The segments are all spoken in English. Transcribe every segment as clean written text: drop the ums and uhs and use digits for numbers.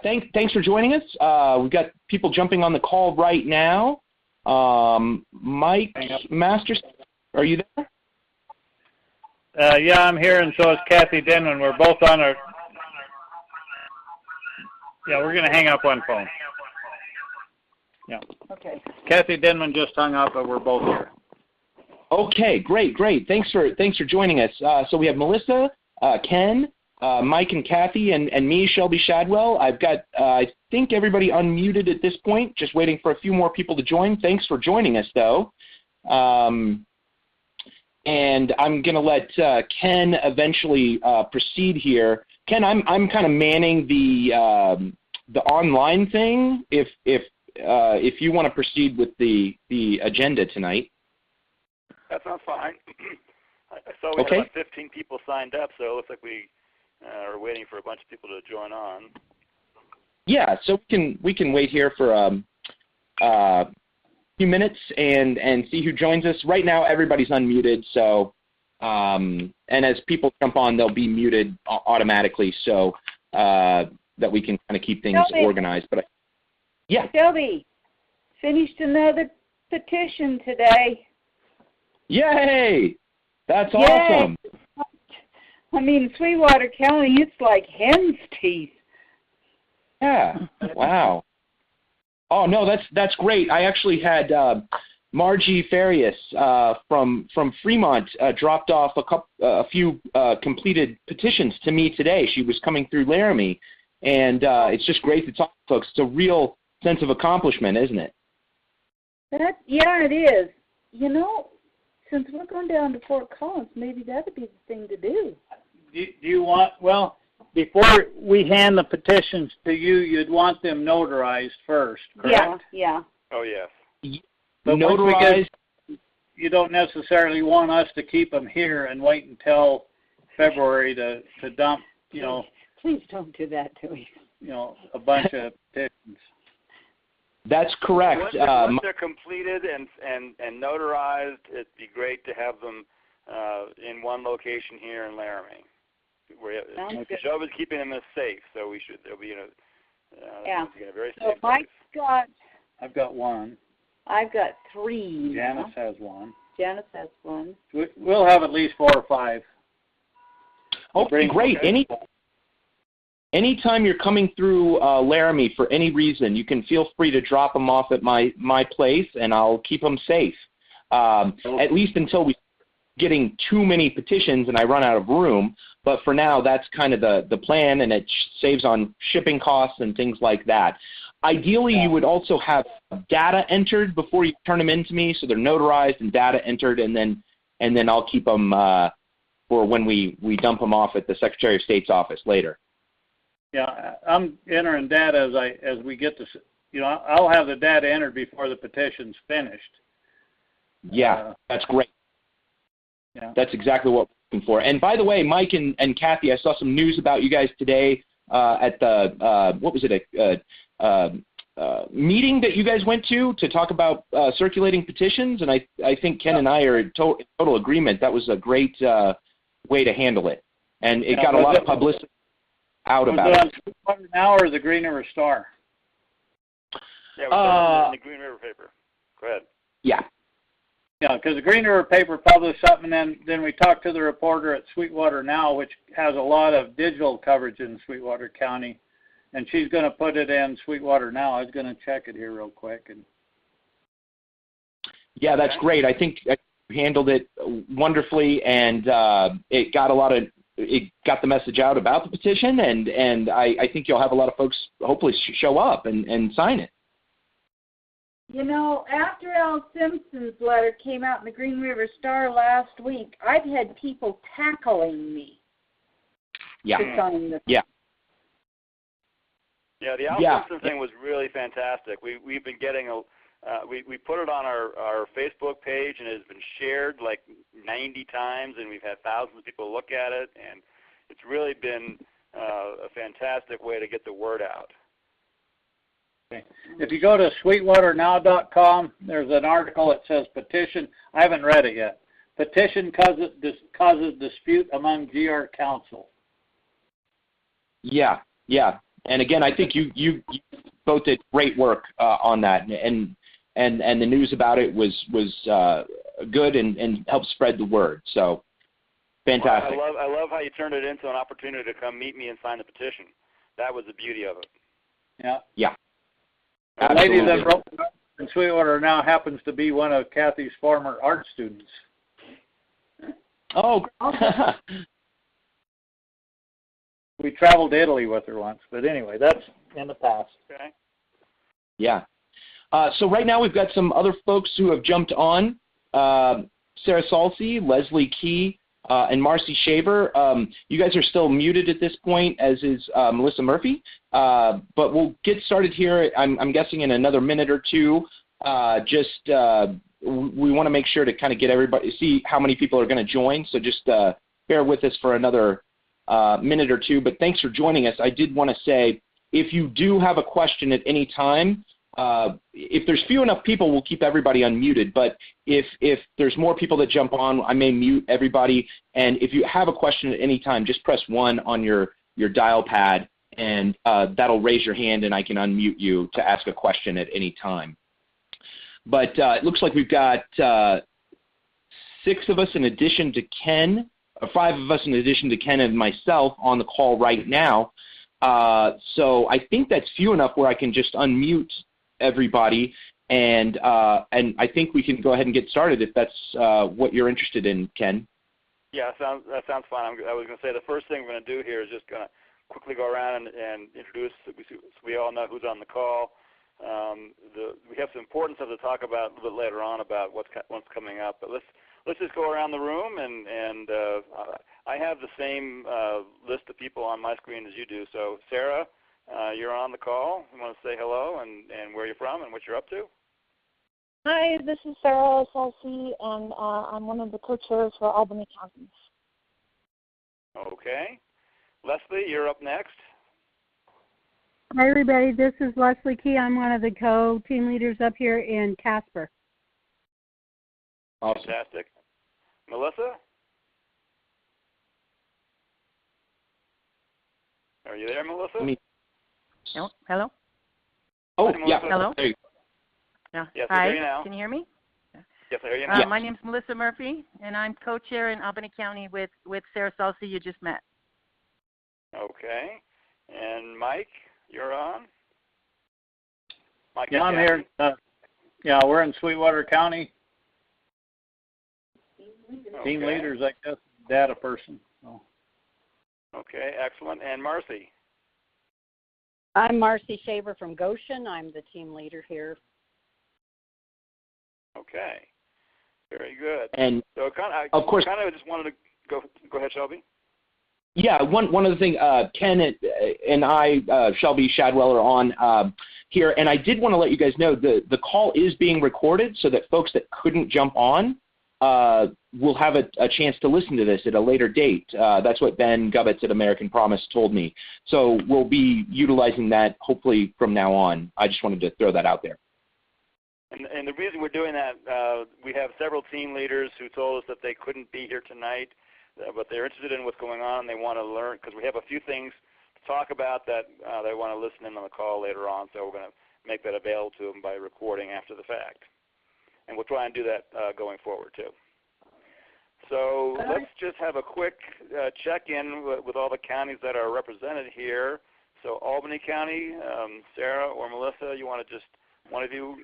Thanks for joining us. We've got people jumping on the call right now. Mike Masters, are you there? Yeah, I'm here, and so is Kathy Denman. We're both on our... Yeah, we're going to hang up one phone. Yeah. Okay. Kathy Denman just hung up, but we're both here. Okay, great. Thanks for joining us. So we have Melissa, Ken, Mike and Kathy, and me, Shelby Shadwell. I've got, I think, everybody unmuted at this point, just waiting for a few more people to join. Thanks for joining us, though. And I'm going to let Ken eventually proceed here. Ken, I'm kind of manning the online thing. If you want to proceed with the agenda tonight. That sounds fine. I saw we had about 15 people signed up, so it looks like we are waiting for a bunch of people to join on. Yeah, so we can wait here for a few minutes and see who joins us. Right now, everybody's unmuted, so and as people jump on, they'll be muted automatically, so that we can kind of keep things organized. But yeah, Shelby, finished another petition today. Yay! That's awesome. I mean, Sweetwater County, it's like hen's teeth. Yeah. Wow. Oh no, that's great. I actually had Margie Farias from Fremont dropped off a few completed petitions to me today. She was coming through Laramie, and it's just great to talk to folks. It's a real sense of accomplishment, isn't it? Yeah, it is. You know, since we're going down to Fort Collins, maybe that would be the thing to do. Do you want, well, before we hand the petitions to you, you'd want them notarized first, correct? Yeah. Oh, yes. But notarized. You don't necessarily want us to keep them here and wait until February to dump, you know. Please don't do that to me. You know, a bunch of petitions. That's correct. Once they're completed and notarized, it'd be great to have them in one location here in Laramie. Shelby's keeping them as safe, so they'll be in a very safe place. Mike's got... I've got one. I've got 3. Janice has one. Janice has one. We'll have at least 4 or 5. Okay, great. Okay. Anytime you're coming through Laramie for any reason, you can feel free to drop them off at my place, and I'll keep them safe. At least until we getting too many petitions and I run out of room. But for now, that's kind of the plan, and it saves on shipping costs and things like that. Ideally, you would also have data entered before you turn them in to me, so they're notarized and data entered, and then I'll keep them for when we dump them off at the Secretary of State's office later. Yeah, I'm entering data as we get to, you know, I'll have the data entered before the petition's finished. Yeah, that's great. Yeah. That's exactly what we're looking for. And by the way, Mike and Kathy, I saw some news about you guys today at the, what was it, a meeting that you guys went to talk about circulating petitions, and I think Ken and I are in total agreement. That was a great way to handle it, and it got a lot of publicity out about it. Sweetwater Now or the Green River Star? Yeah, we're in the Green River paper. Go ahead. Yeah. Yeah, because the Green River paper published something, and then we talked to the reporter at Sweetwater Now, which has a lot of digital coverage in Sweetwater County, and she's going to put it in Sweetwater Now. I was going to check it here real quick. Yeah, that's great. I think you handled it wonderfully, and it got the message out about the petition, and I think you'll have a lot of folks hopefully show up and sign it. You know, after Al Simpson's letter came out in the Green River Star last week, I've had people tackling me to sign this. Yeah. Yeah, the Al Simpson thing was really fantastic. We've been getting we put it on our Facebook page, and it has been shared like 90 times, and we've had thousands of people look at it, and it's really been a fantastic way to get the word out. Okay. If you go to sweetwaternow.com, there's an article that says petition. I haven't read it yet. Petition causes dispute among GR council. Yeah. And again, I think you both did great work on that, and the news about it was good and helped spread the word. So fantastic. Well, I love how you turned it into an opportunity to come meet me and sign the petition. That was the beauty of it. Yeah. Yeah. The lady that wrote in Sweetwater now happens to be one of Kathy's former art students. Oh. We traveled to Italy with her once, but anyway, that's in the past. Okay. Yeah. So right now we've got some other folks who have jumped on. Sarah Salsi, Leslie Key, and Marcy Shaver. You guys are still muted at this point, as is Melissa Murphy. But we'll get started here, I'm guessing, in another minute or two. We want to make sure to kind of get everybody, see how many people are going to join. So just bear with us for another minute or two. But thanks for joining us. I did want to say, if you do have a question at any time, if there's few enough people, we'll keep everybody unmuted. But if there's more people that jump on, I may mute everybody. And if you have a question at any time, just press 1 on your dial pad, and that'll raise your hand, and I can unmute you to ask a question at any time. But it looks like we've got 6 of us in addition to Ken, or 5 of us in addition to Ken and myself on the call right now. So I think that's few enough where I can just unmute everybody, and I think we can go ahead and get started if that's what you're interested in, Ken. Yeah, that sounds fun. I was going to say the first thing we're going to do here is just going to quickly go around and introduce, so we all know who's on the call. We have some important stuff to talk about a little bit later on about what's coming up, but let's just go around the room, and I have the same list of people on my screen as you do. So Sarah, you're on the call. You want to say hello and where you're from and what you're up to? Hi, this is Sarah Salsi, and I'm one of the co-chairs for Albany County. Okay. Leslie, you're up next. Hi, everybody. This is Leslie Key. I'm one of the co-team leaders up here in Casper. Awesome. Fantastic. Melissa? Are you there, Melissa? Hello? Oh, Hi, yeah. Hello? There you go. Yeah. Yes, I Hi, hear you now. can you hear me? Yes, I hear you now. My name's Melissa Murphy, and I'm co-chair in Albany County with Sarah Salsi, you just met. Okay. And Mike, you're on? Mike, Yeah, I'm here. Yeah, we're in Sweetwater County. Okay. Team leaders, I guess, data person. So. Okay, excellent. And Marcy? I'm Marcy Shaver from Goshen. I'm the team leader here. Okay. Very good. And so of course, kind of just wanted to go ahead, Shelby. Yeah, one other thing, Ken and I, Shelby Shadwell, are on here, and I did want to let you guys know the call is being recorded so that folks that couldn't jump on will have a chance to listen to this at a later date. That's what Ben Gubbets at American Promise told me. So we'll be utilizing that hopefully from now on. I just wanted to throw that out there. And the reason we're doing that, we have several team leaders who told us that they couldn't be here tonight, but they're interested in what's going on. They want to learn, because we have a few things to talk about that they want to listen in on the call later on, so we're going to make that available to them by recording after the fact. And we'll try and do that going forward, too. So let's just have a quick check-in with all the counties that are represented here. So Albany County, Sarah or Melissa, you want to just, one of you,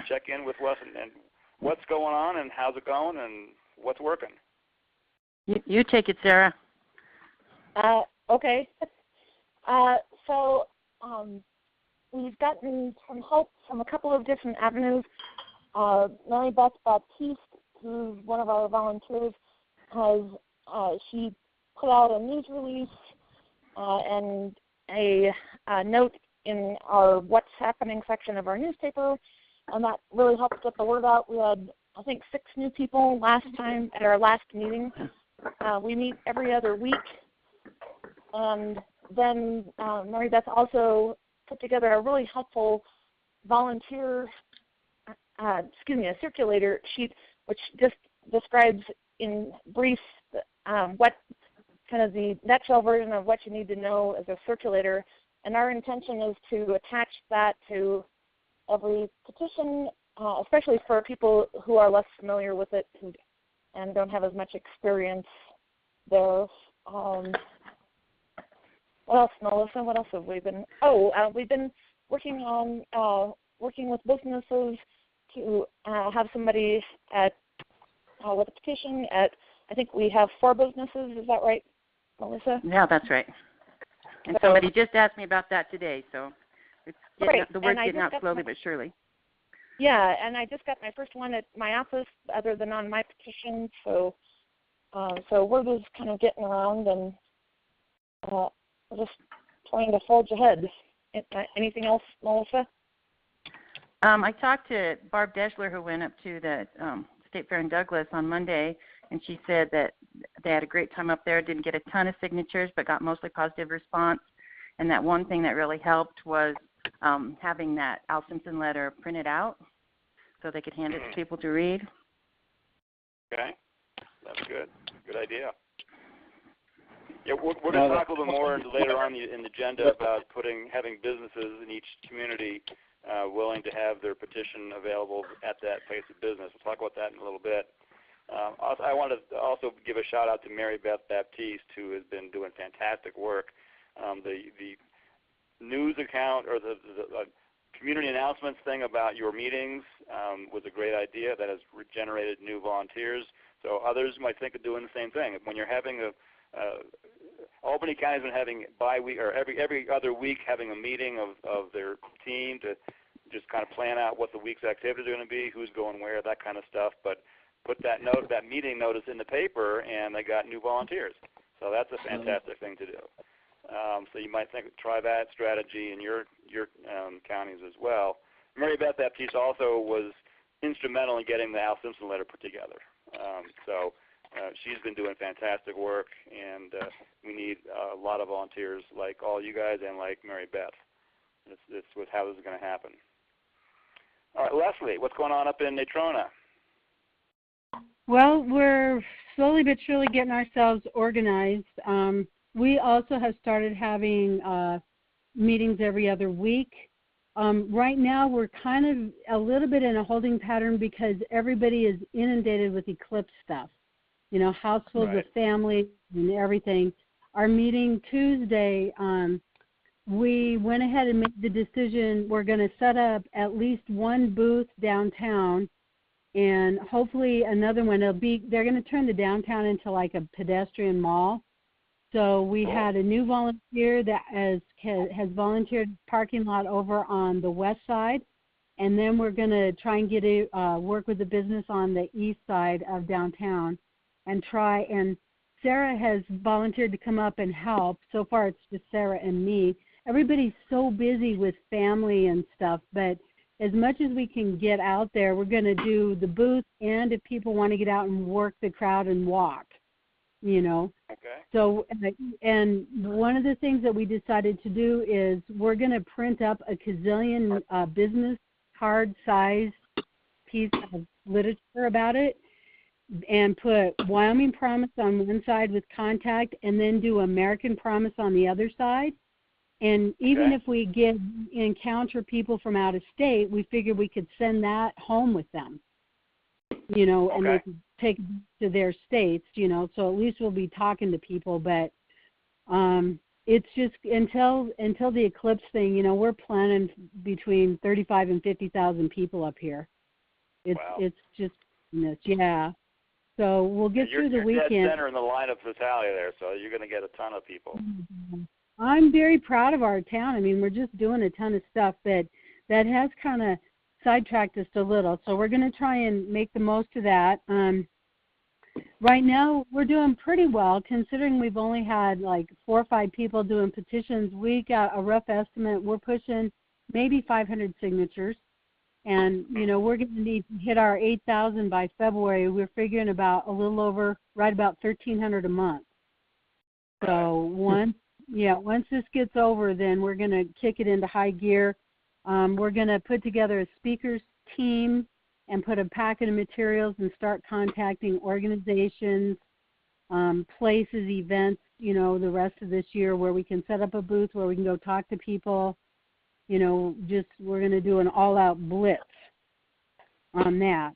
check in with us and what's going on and how's it going and what's working? You take it, Sarah. Okay. So we've gotten some help from a couple of different avenues. Mary Beth Baptiste, who's one of our volunteers, she put out a news release and a note in our What's Happening section of our newspaper, and that really helped get the word out. We had, I think, 6 new people last time at our last meeting. We meet every other week. And then Mary Beth also put together a really helpful volunteer, a circulator sheet, which just describes in brief what kind of the nutshell version of what you need to know as a circulator and our intention is to attach that to every petition, especially for people who are less familiar with it and don't have as much experience there. What else, Melissa? What else have we been? We've been working on working with businesses to have somebody with a petition at. I think we have 4 businesses. Is that right, Melissa? Yeah, that's right. And somebody just asked me about that today, so it's the word's getting out slowly but surely. Yeah, and I just got my first one at my office, other than on my petition. So word is kind of getting around, and we're just trying to forge ahead. Anything else, Melissa? I talked to Barb Deschler, who went up to the State Fair in Douglas on Monday, and she said that they had a great time up there, didn't get a ton of signatures, but got mostly positive response. And that one thing that really helped was having that Al Simpson letter printed out so they could hand it to people to read. Okay. That's good. Good idea. Yeah, we're going to talk a little bit more later on in the agenda about having businesses in each community willing to have their petition available at that place of business. We'll talk about that in a little bit. I want to also give a shout out to Mary Beth Baptiste, who has been doing fantastic work. The news account or the community announcements thing about your meetings was a great idea that has generated new volunteers. So others might think of doing the same thing. When you're having Albany County's been having bi-week or every other week having a meeting of their team to just kind of plan out what the week's activities are going to be, who's going where, that kind of stuff. But put that meeting notice in the paper, and they got new volunteers. So that's a fantastic thing to do. So you might try that strategy in your counties as well. Mary Beth Baptiste also was instrumental in getting the Al Simpson letter put together. She's been doing fantastic work, and we need a lot of volunteers like all you guys and like Mary Beth. This was how this is going to happen. All right, Leslie, what's going on up in Natrona? Well, we're slowly but surely getting ourselves organized. We also have started having meetings every other week. Right now, we're kind of a little bit in a holding pattern because everybody is inundated with eclipse stuff. You know, households with families and everything. Our meeting Tuesday, we went ahead and made the decision we're going to set up at least one booth downtown, and hopefully another one. They're going to turn the downtown into like a pedestrian mall. So we had a new volunteer that has volunteered parking lot over on the west side, and then we're going to try and work with the business on the east side of downtown and try. And Sarah has volunteered to come up and help. So far it's just Sarah and me. Everybody's so busy with family and stuff, but as much as we can get out there, we're going to do the booth, and if people want to get out and work the crowd and walk, you know. Okay. So, and one of the things that we decided to do is we're going to print up a gazillion business card size piece of literature about it and put Wyoming Promise on one side with contact, and then do American Promise on the other side. And even if we encounter people from out of state, we figured we could send that home with them, you know, and they could take it to their states, you know, so at least we'll be talking to people. But it's just until the eclipse thing, you know, we're planning between 35 and 50,000 people up here. It's just, yeah. So we'll get through the weekend. You're dead center in the line of Vitalia there, so you're going to get a ton of people. Mm-hmm. I'm very proud of our town. I mean, we're just doing a ton of stuff, but that has kind of sidetracked us a little. So we're going to try and make the most of that. Right now, we're doing pretty well, considering we've only had like 4 or 5 people doing petitions. We got a rough estimate. We're pushing maybe 500 signatures. And, you know, we're going to need to hit our 8,000 by February. We're figuring about a little over, right about 1,300 a month. So once this gets over, then we're going to kick it into high gear. We're going to put together a speakers team and put a packet of materials and start contacting organizations places, events, the rest of this year where we can set up a booth where we can go talk to people. We're going to do an all-out blitz on that.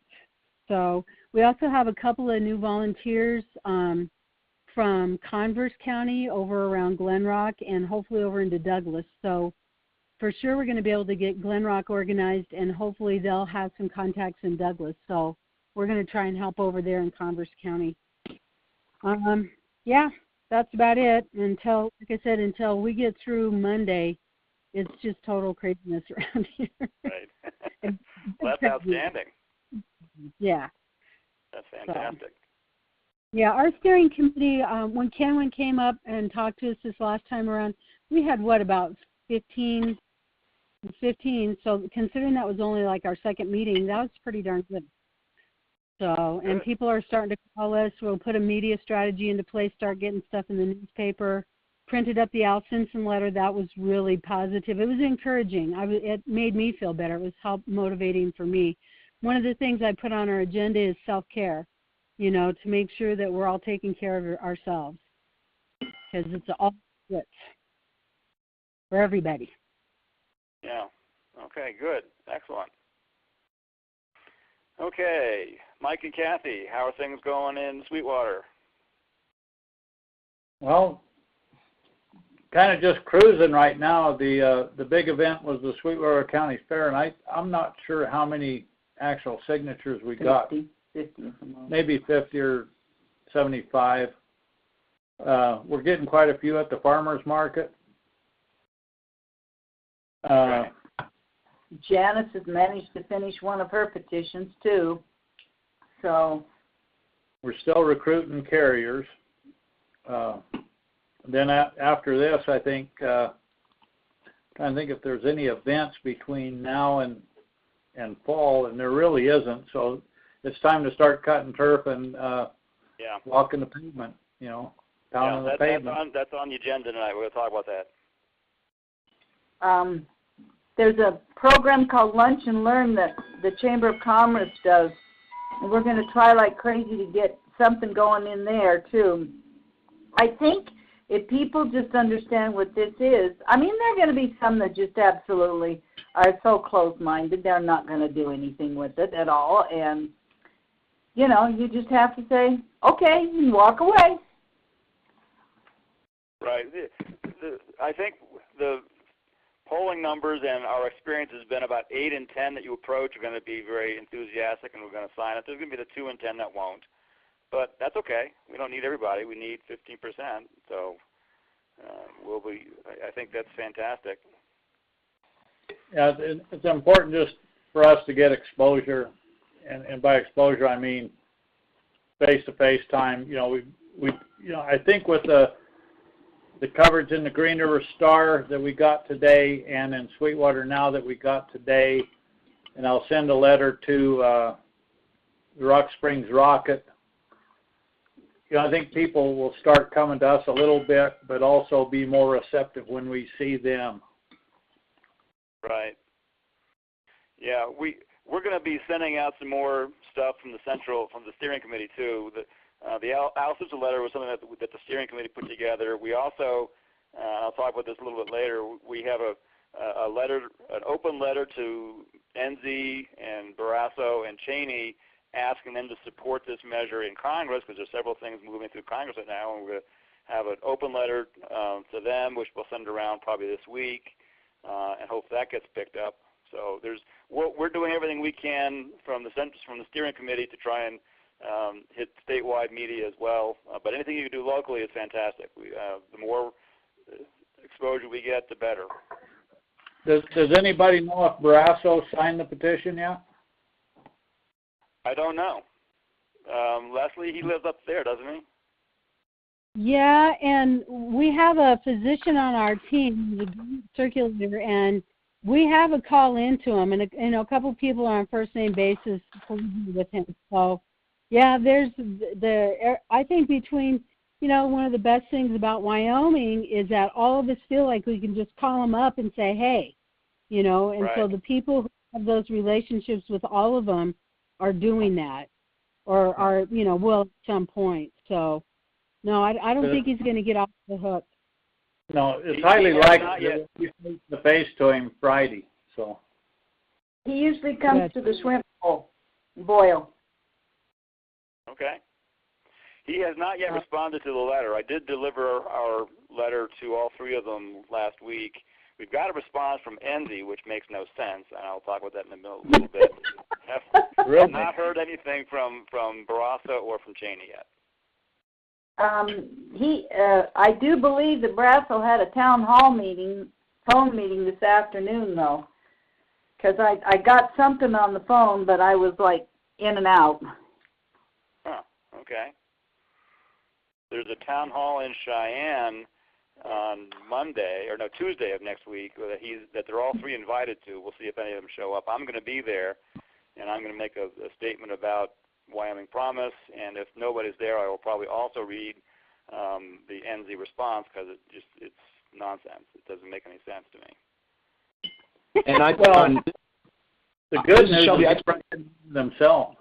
So we also have a couple of new volunteers from Converse County over around Glen Rock and hopefully over into Douglas. So for sure we're going to be able to get Glen Rock organized, and hopefully they'll have some contacts in Douglas. So we're going to try and help over there in Converse County. Yeah, that's about it. Until we get through Monday, it's just total craziness around here. Right. Well, that's outstanding. Yeah. That's fantastic. So, yeah, our steering committee, when Kenwin came up and talked to us this last time around, we had, about 15, so considering that was only like our second meeting, that was pretty darn good. So, and people are starting to call us. We'll put a media strategy into place, start getting stuff in the newspaper, printed up the Al Simpson letter. That was really positive. It was encouraging. It made me feel better. It was motivating for me. One of the things I put on our agenda is self-care, to make sure that we're all taking care of ourselves, because it's all good for everybody. Yeah. Okay, good. Excellent. Okay, Mike and Kathy, how are things going in Sweetwater? Well, kind of just cruising right now. The big event was the Sweetwater County Fair, and I'm not sure how many actual signatures we got. 50. Maybe 50 or 75. We're getting quite a few at the farmers market. Right. Janice has managed to finish one of her petitions too. So we're still recruiting carriers. Then after this, I think trying to think if there's any events between now and fall, and there really isn't. So it's time to start cutting turf and walking the pavement. Pounding the pavement. That's on the agenda tonight. We're going to talk about that. There's a program called Lunch and Learn that the Chamber of Commerce does, and we're going to try like crazy to get something going in there too. I think if people just understand what this is, there are going to be some that just absolutely are so close-minded they're not going to do anything with it at all, and you just have to say okay and walk away. Right. I think the polling numbers and our experience has been about 8 in 10 that you approach are going to be very enthusiastic and we're going to sign it. There's going to be the 2 in 10 that won't. But that's okay. We don't need everybody. We need 15%. So I think that's fantastic. Yeah, it's important just for us to get exposure. And by exposure, I mean face-to-face time. I think with the coverage in the Green River Star that we got today and in Sweetwater Now that we got today, and I'll send a letter to the Rock Springs Rocket. I think people will start coming to us a little bit, but also be more receptive when we see them. Right. Yeah, we're going to be sending out some more stuff from the steering committee too. The Al Simpson letter was something that the steering committee put together. We also, I'll talk about this a little bit later, we have an open letter to NZ and Barrasso and Cheney asking them to support this measure in Congress, because there's several things moving through Congress right now, and we're going to have an open letter to them, which we'll send around probably this week, and hope that gets picked up. So we're doing everything we can from the steering committee to try and hit statewide media as well. But anything you can do locally is fantastic. The more exposure we get, the better. Does anybody know if Barrasso signed the petition yet? I don't know. Leslie, he lives up there, doesn't he? Yeah, and we have a physician on our team, the circulator, and we have a call into him, and a couple people are on first name basis with him. So, yeah, I think between, one of the best things about Wyoming is that all of us feel like we can just call them up and say, hey, and right. So the people who have those relationships with all of them are doing that, or are, will at some point. So, No, I don't think he's going to get off the hook. No, it's highly likely that we face the face to him Friday. So he usually comes to the shrimp boil. Okay. He has not yet responded to the letter. I did deliver our letter to all three of them last week. We've got a response from Enzi, which makes no sense, and I'll talk about that in a little bit. Have not heard anything from Barrasso or from Cheney yet. I do believe that Brasso had a town hall phone meeting this afternoon, though, because I got something on the phone, but I was like in and out. Oh, okay. There's a town hall in Cheyenne on Tuesday of next week that they're all three invited to. We'll see if any of them show up. I'm going to be there, and I'm going to make a statement about Wyoming Promise, and if nobody's there, I will probably also read the NZ response because it's nonsense. It doesn't make any sense to me. And the good news is themselves.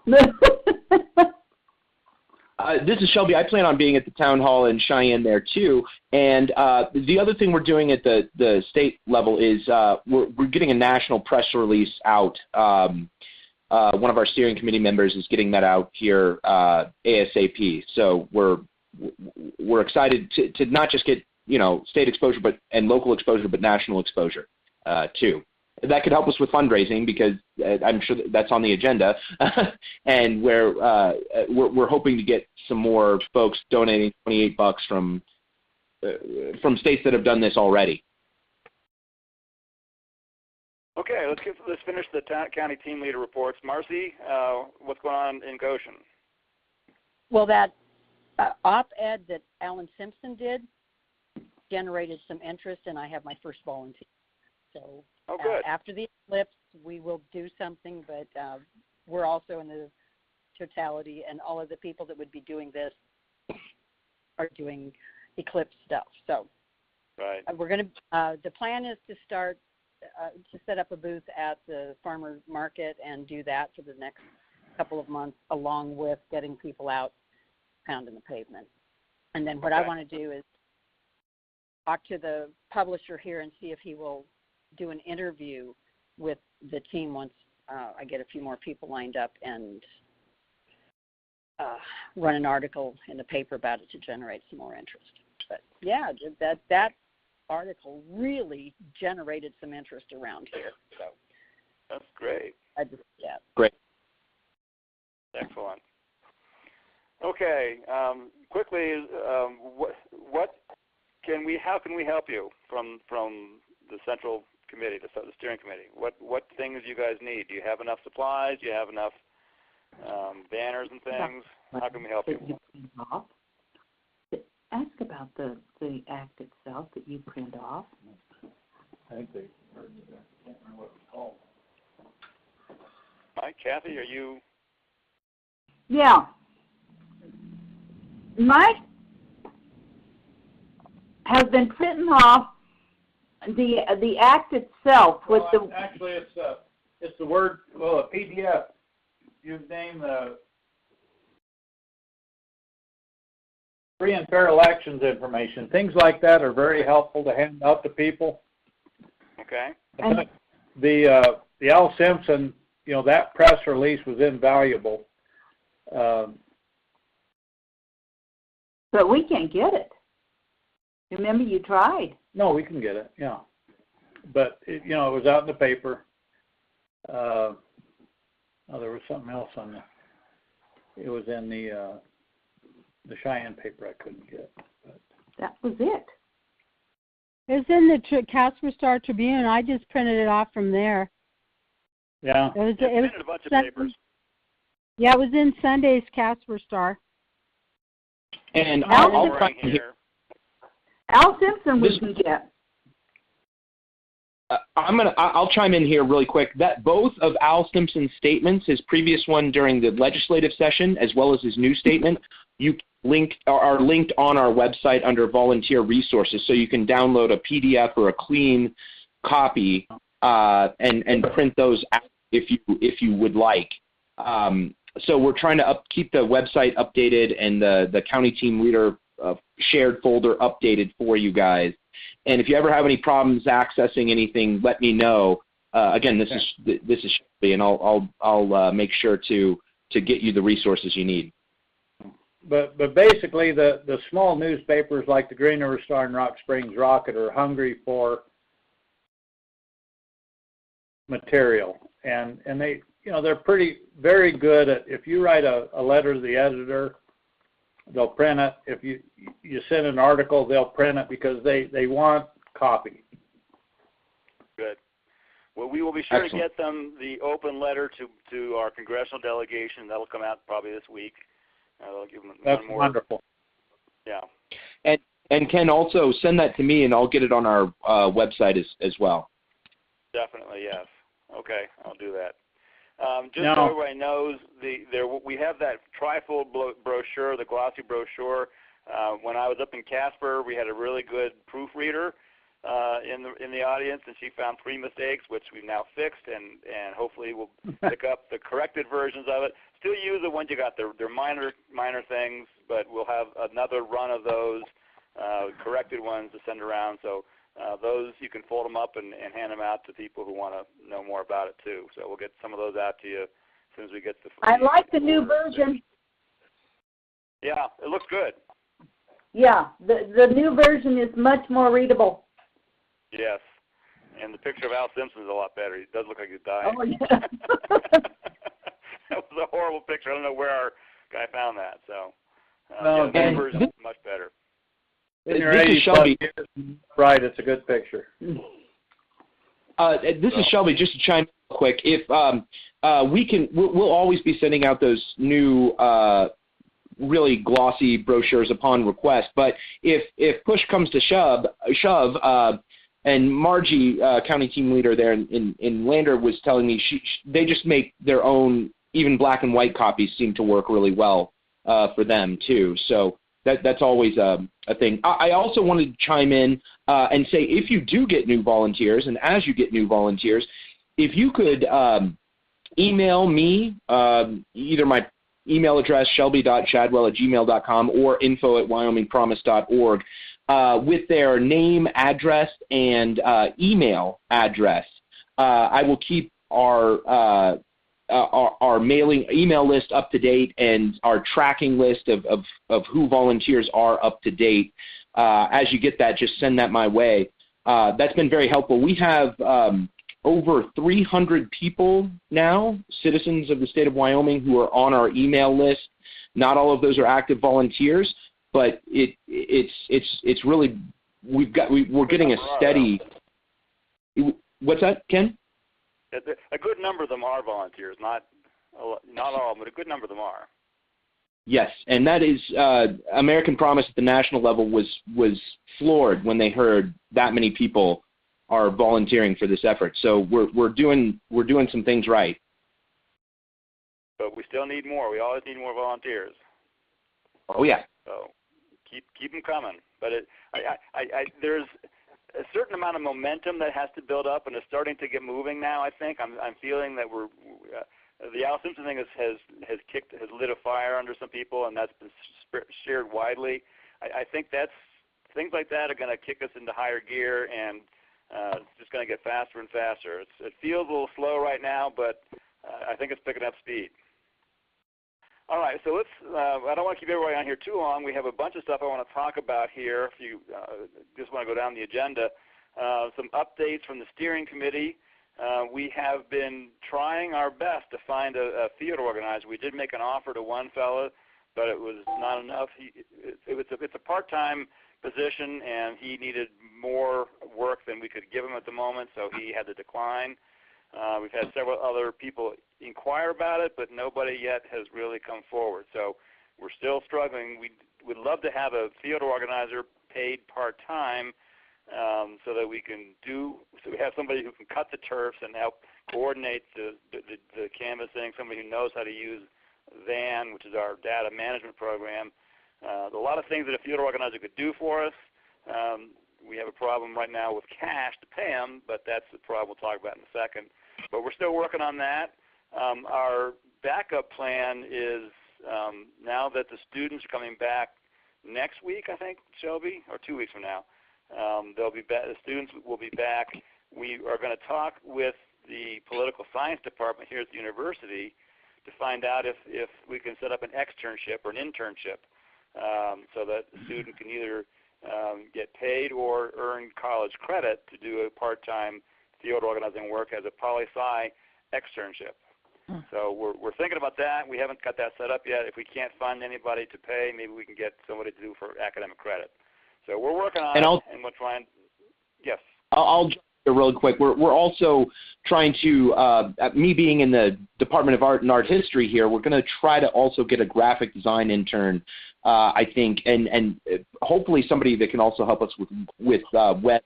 This is Shelby. I plan on being at the town hall in Cheyenne there too. And the other thing we're doing at the state level is we're getting a national press release out. One of our steering committee members is getting that out here ASAP. So we're excited to not just get state exposure and local exposure, but national exposure too. That could help us with fundraising because I'm sure that's on the agenda, and we're hoping to get some more folks donating $28 from states that have done this already. Okay, let's finish the county team leader reports. Marcy, what's going on in Goshen? Well, that op-ed that Alan Simpson did generated some interest, and I have my first volunteer. So after the eclipse, we will do something, but we're also in the totality, and all of the people that would be doing this are doing eclipse stuff. So we're going to. The plan is to start to set up a booth at the farmers market and do that for the next couple of months, along with getting people out pounding the pavement. And then what I want to do is talk to the publisher here and see if he will do an interview with the team once I get a few more people lined up and run an article in the paper about it to generate some more interest. But yeah, that article really generated some interest around here. So that's great. Great. Excellent. Okay, quickly, how can we help you from the central committee, the steering committee? What things do you guys need? Do you have enough supplies? Do you have enough banners and things? How can we help you? Ask about the act itself that you print off. I think they heard it. I can't remember what it was called. Hi, Kathy, are you? Yeah. Mike has been printing off the act itself with Actually, it's the word. Well, a PDF. You've named the free and fair elections information. Things like that are very helpful to hand out to people. Okay. The Al Simpson, that press release was invaluable. But we can't get it. Remember, you tried. No, we can get it. Yeah, but it was out in the paper. There was something else on the. It was in the Cheyenne paper. I couldn't get. But. That was it. It's in the Casper Star Tribune. I just printed it off from there. Yeah. It was a bunch of papers. Yeah, it was in Sunday's Casper Star. And I'll try here. Al Simpson we can get. I'll chime in here really quick. That both of Al Simpson's statements, his previous one during the legislative session, as well as his new statement, are linked on our website under volunteer resources, so you can download a PDF or a clean copy and print those out if you would like. So we're trying to keep the website updated and the county team leader shared folder updated for you guys. And if you ever have any problems accessing anything, let me know. Again, this is Shelby, and I'll make sure to get you the resources you need. But basically, the small newspapers like the Green River Star and Rock Springs Rocket are hungry for material, and they they're very good at, if you write a letter to the editor, they'll print it. If you send an article, they'll print it because they want copy. Good. Well, we will be sure Excellent. to get them the open letter to our congressional delegation. That'll come out probably this week. That'll give them That's one more. wonderful. Yeah. And Ken, also send that to me, and I'll get it on our website as well. Definitely, yes. Okay, I'll do that. Just No. so everybody knows, we have that trifold brochure, the glossy brochure. When I was up in Casper, we had a really good proofreader in the audience, and she found 3 mistakes, which we've now fixed, and hopefully we'll pick up the corrected versions of it. Still use the ones you got. They're minor things, but we'll have another run of those corrected ones to send around. So those, you can fold them up and hand them out to people who want to know more about it too. So we'll get some of those out to you as soon as we get the. I like the new version. Yeah, it looks good. Yeah, the new version is much more readable. Yes, and the picture of Al Simpson is a lot better. He does look like he's dying. Oh, yeah. That was a horrible picture. I don't know where our guy found that. So No, the new version is much better. In your This is 80 Shelby. plus years, right, it's a good picture. This is Shelby. Just to chime in real quick, if we'll always be sending out those new really glossy brochures upon request. But if push comes to shove, and Margie, county team leader there in Lander, was telling me they just make their own, even black and white copies seem to work really well for them too. So that's always a thing. I also wanted to chime in and say, if you do get new volunteers, and as you get new volunteers, if you could email me, either my email address, shelby.chadwell@gmail.com, or info@wyomingpromise.org, with their name, address, and email address. I will keep our email list up to date, and our tracking list of who volunteers are up to date. As you get that, just send that my way. That's been very helpful. We have over 300 people now, citizens of the state of Wyoming, who are on our email list. Not all of those are active volunteers, but it's really, we're getting a steady. What's that, Ken? A good number of them are volunteers, not all of them, but a good number of them are. Yes, and that is American Promise at the national level was floored when they heard that many people are volunteering for this effort. So we're doing some things right. But we still need more. We always need more volunteers. Oh yeah. So keep them coming. But there's a certain amount of momentum that has to build up, and it's starting to get moving now. I think I'm feeling that the Al Simpson thing has lit a fire under some people, and that's been shared widely. I think things like that are going to kick us into higher gear, and it's just going to get faster and faster. It feels a little slow right now, but I think it's picking up speed. All right, so let's. I don't want to keep everybody on here too long. We have a bunch of stuff I want to talk about here. If you just want to go down the agenda, some updates from the steering committee. We have been trying our best to find a theater organizer. We did make an offer to one fellow, but it was not enough. It's a part-time position, and he needed more work than we could give him at the moment, so he had to decline. We've had several other people inquire about it, but nobody yet has really come forward. So we're still struggling. We would love to have a theater organizer paid part-time so that we have somebody who can cut the turfs and help coordinate the canvassing, somebody who knows how to use VAN, which is our data management program. A lot of things that a theater organizer could do for us. We have a problem right now with cash to pay them, but that's the problem we'll talk about in a second. But we're still working on that. Our backup plan is now that the students are coming back next week, I think, Shelby, or 2 weeks from now. They'll be back. The students will be back. We are going to talk with the political science department here at the university to find out if we can set up an externship or an internship so that the student can either get paid or earn college credit to do a part-time field organizing work as a poli-sci externship. So we're thinking about that. We haven't got that set up yet. If we can't find anybody to pay, maybe we can get somebody to do for academic credit. So we're working on it, and we'll try and yes. I'll jump in real quick. We're also trying to, me being in the Department of Art and Art History here, we're going to try to also get a graphic design intern, I think, and hopefully somebody that can also help us with web,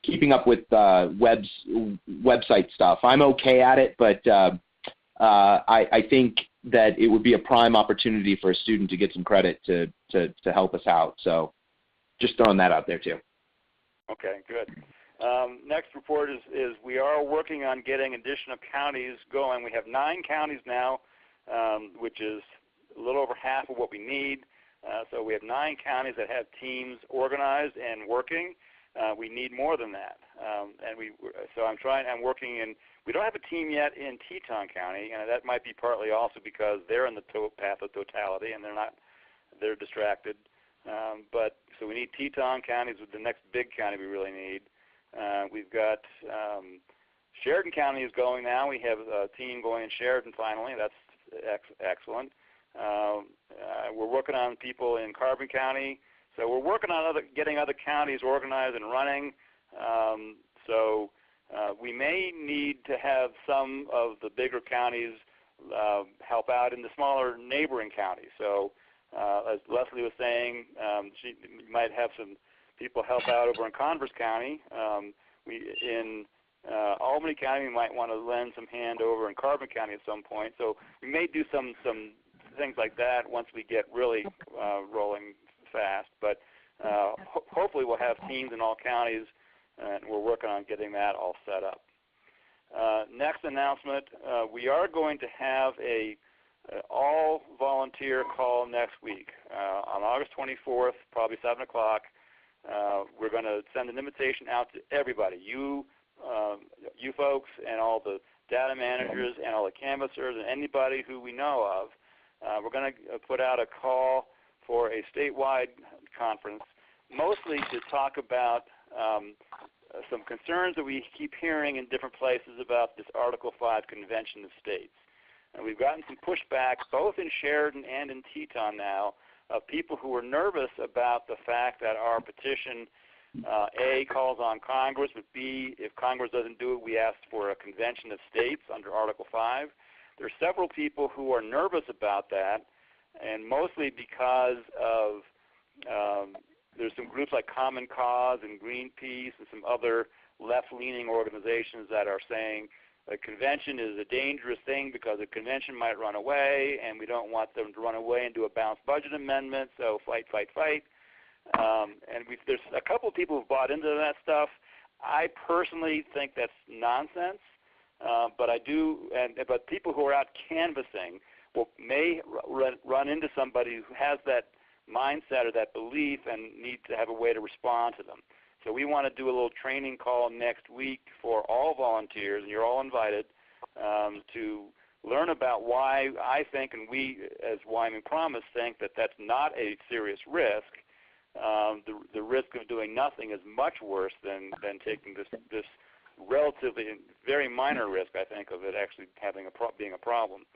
keeping up with website stuff. I'm okay at it, but I think that it would be a prime opportunity for a student to get some credit to help us out. So just throwing that out there too. Okay, good. Next report is we are working on getting additional counties going. We have 9 counties now, which is a little over half of what we need. So we have 9 counties that have teams organized and working. We need more than that. I'm working in, we don't have a team yet in Teton County, and that might be partly also because they're in the path of totality and they're distracted. So we need Teton County is the next big county we really need. We've got Sheridan County is going now. We have a team going in Sheridan finally. That's excellent. We're working on people in Carbon County. So we're working on getting other counties organized and running. We may need to have some of the bigger counties help out in the smaller neighboring counties. So as Leslie was saying, she might have some people help out over in Converse County. In Albany County, we might want to lend some hand over in Carbon County at some point. So we may do some things like that once we get really rolling fast. But hopefully we'll have teams in all counties, and we're working on getting that all set up. Next announcement, we are going to have a all-volunteer call next week. On August 24th, probably 7 o'clock, we're going to send an invitation out to everybody, you folks and all the data managers and all the canvassers and anybody who we know of. We're going to put out a call for a statewide conference, mostly to talk about some concerns that we keep hearing in different places about this Article 5 Convention of States. And we've gotten some pushback both in Sheridan and in Teton now of people who are nervous about the fact that our petition, A, calls on Congress, but B, if Congress doesn't do it, we ask for a convention of states under Article 5. There are several people who are nervous about that, and mostly because of there's some groups like Common Cause and Greenpeace and some other left-leaning organizations that are saying a convention is a dangerous thing because a convention might run away, and we don't want them to run away and do a balanced budget amendment, so fight, fight, fight. There's a couple of people who've bought into that stuff. I personally think that's nonsense, but people who are out canvassing may run into somebody who has that mindset or that belief and need to have a way to respond to them. So we want to do a little training call next week for all volunteers, and you're all invited to learn about why I think, and we as Wyoming Promise think, that that's not a serious risk. The risk of doing nothing is much worse than taking this relatively very minor risk, I think, of it actually being a problem.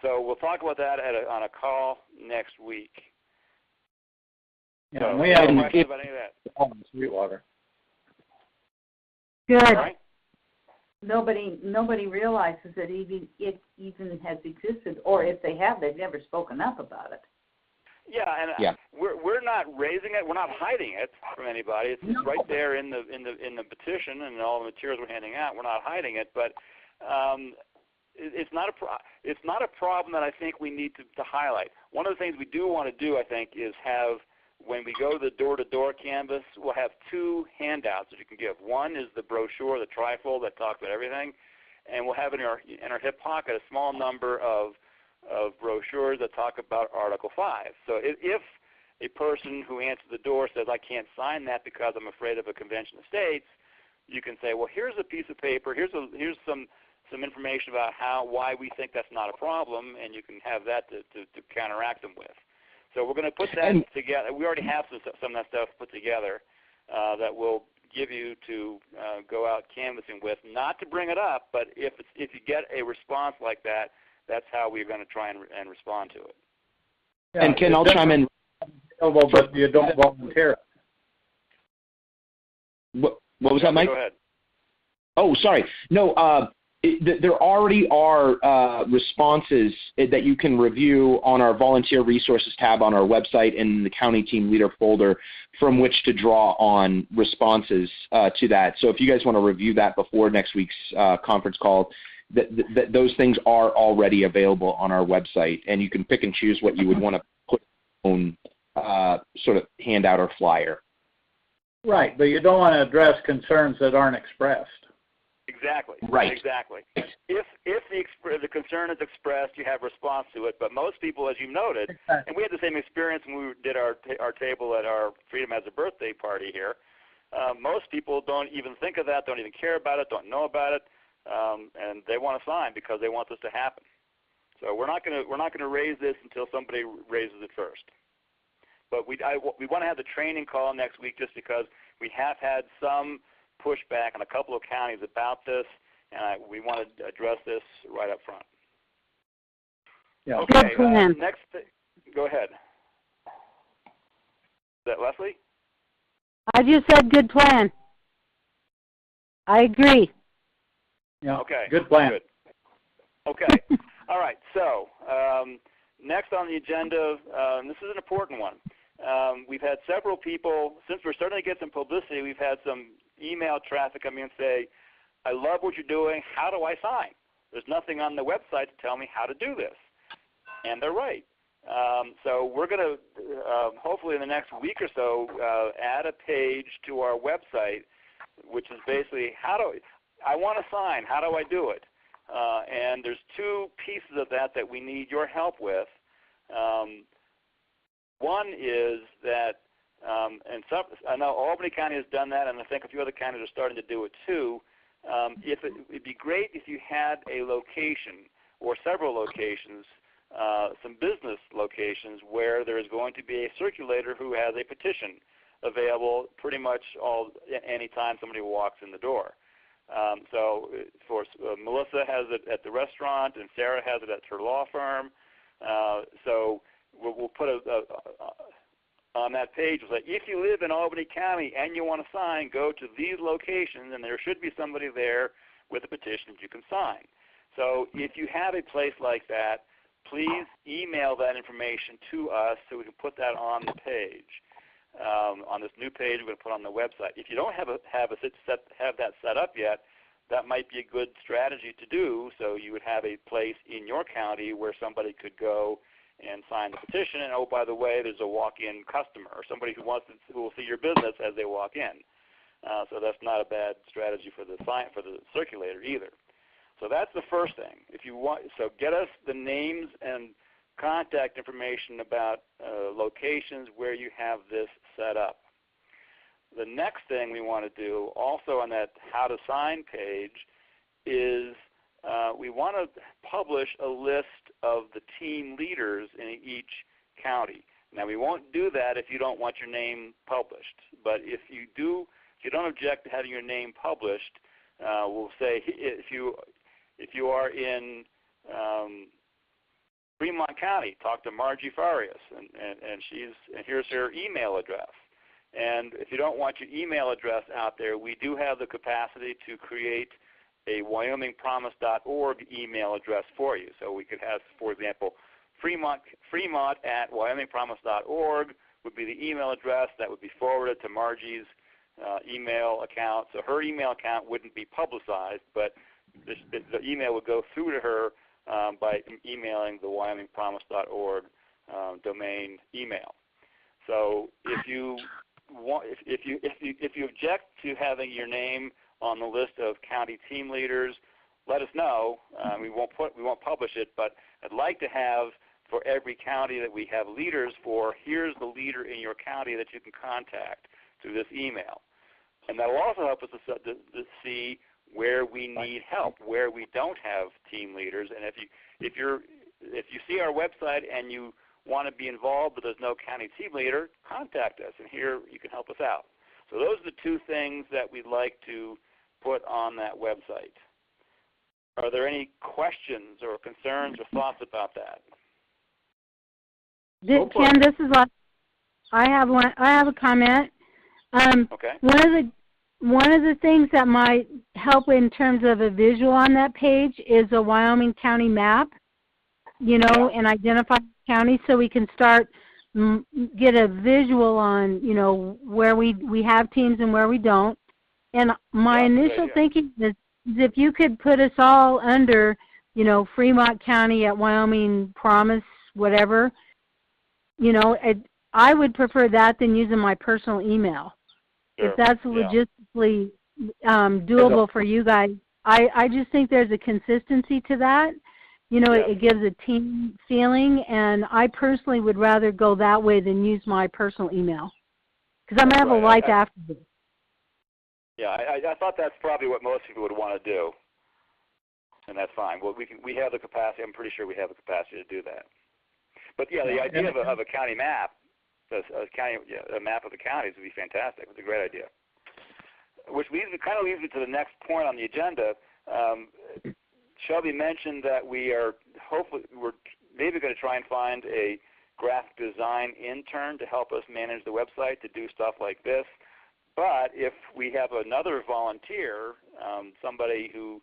So we'll talk about that on a call next week. Yeah, we have questions about any of that. Sweetwater. Good. Right? Nobody realizes that it even has existed, or if they have, they've never spoken up about it. Yeah, we're not raising it. We're not hiding it from anybody. It's right there in the petition and all the materials we're handing out. We're not hiding it, but it's not a problem that I think we need to highlight. One of the things we do want to do, I think, is have, when we go to the door-to-door canvas, we'll have 2 handouts that you can give. One is the brochure, the trifold that talks about everything, and we'll have in our hip pocket a small number of brochures that talk about Article 5. So if a person who answers the door says, I can't sign that because I'm afraid of a convention of states, you can say, well, here's a piece of paper, here's some information about why we think that's not a problem, and you can have that to counteract them with. So we're going to put that together. We already have some of that stuff put together that we'll give you to go out canvassing with, not to bring it up, but if you get a response like that, that's how we're going to try and respond to it. Yeah, and Ken, I'll chime in. But you don't volunteer. What was that, Mike? Go ahead. Oh, sorry. No, there already are responses that you can review on our volunteer resources tab on our website in the county team leader folder from which to draw on responses to that. So if you guys want to review that before next week's conference call, those things are already available on our website, and you can pick and choose what you would want to put on sort of handout or flyer. Right, but you don't want to address concerns that aren't expressed. Exactly. Right. Exactly. If the concern is expressed, you have response to it. But most people, as you noted, and we had the same experience when we did our table at our Freedom Has a Birthday party here. Most people don't even think of that, don't even care about it, don't know about it, and they want to sign because they want this to happen. So we're not going to raise this until somebody raises it first. But we want to have the training call next week just because we have had some pushback in a couple of counties about this, and we want to address this right up front. Yeah. Okay, next, go ahead. Is that Leslie? I just said good plan. I agree. Yeah. Okay. Good plan. Good. Okay. All right. So next on the agenda, this is an important one. We've had several people, since we're starting to get some publicity, we've had some email traffic come in and say, I love what you're doing. How do I sign? There's nothing on the website to tell me how to do this. And they're right. So we're going to, hopefully in the next week or so, add a page to our website, which is basically, I want to sign. How do I do it? And there's two pieces of that we need your help with. One is that, I know Albany County has done that, and I think a few other counties are starting to do it too. It'd be great if you had a location or several locations, some business locations where there is going to be a circulator who has a petition available pretty much anytime somebody walks in the door. So Melissa has it at the restaurant, and Sarah has it at her law firm. So we'll put on that page, like, if you live in Albany County and you want to sign, go to these locations, and there should be somebody there with a petition that you can sign. So if you have a place like that, please email that information to us so we can put that on the page. On this new page we're going to put on the website. If you don't have that set up yet, that might be a good strategy to do. So you would have a place in your county where somebody could go and sign the petition, and by the way, there's a walk-in customer or somebody who will see your business as they walk in. So that's not a bad strategy for the circulator either. So that's the first thing. So get us the names and contact information about locations where you have this set up. The next thing we want to do, also on that How to Sign page, is we want to publish a list of the team leaders in each county. Now, we won't do that if you don't want your name published. But if you don't object to having your name published, we'll say if you are in Fremont County, talk to Margie Farias, and here's her email address. And if you don't want your email address out there, we do have the capacity to create a WyomingPromise.org email address for you. So we could have, for example, Fremont at WyomingPromise.org would be the email address that would be forwarded to Margie's email account. So her email account wouldn't be publicized, but the email would go through to her by emailing the WyomingPromise.org domain email. So if you object to having your name on the list of county team leaders, let us know. We won't publish it, but I'd like to have for every county that we have leaders for, here's the leader in your county that you can contact through this email. And that will also help us to see where we need help, where we don't have team leaders. And if you see our website and you want to be involved but there's no county team leader, contact us, and here you can help us out. So those are the two things that we'd like to put on that website. Are there any questions or concerns or thoughts about that? Ken, this is what I have a comment. Okay. One of the things that might help in terms of a visual on that page is a Wyoming County map, and identify counties so we can start get a visual on, where we have teams and where we don't. And my initial thinking is if you could put us all under, Fremont County at Wyoming Promise, whatever, I would prefer that than using my personal email. Sure. If that's logistically doable for you guys, I just think there's a consistency to that. It gives a team feeling, and I personally would rather go that way than use my personal email because I'm going to have a life after this. Yeah, I thought that's probably what most people would want to do, and that's fine. Well, we have the capacity. I'm pretty sure we have the capacity to do that. But the idea of a county map, a map of the counties would be fantastic. It's a great idea. Which kind of leads me to the next point on the agenda. Shelby mentioned that we're maybe going to try and find a graphic design intern to help us manage the website to do stuff like this. But if we have another volunteer, somebody who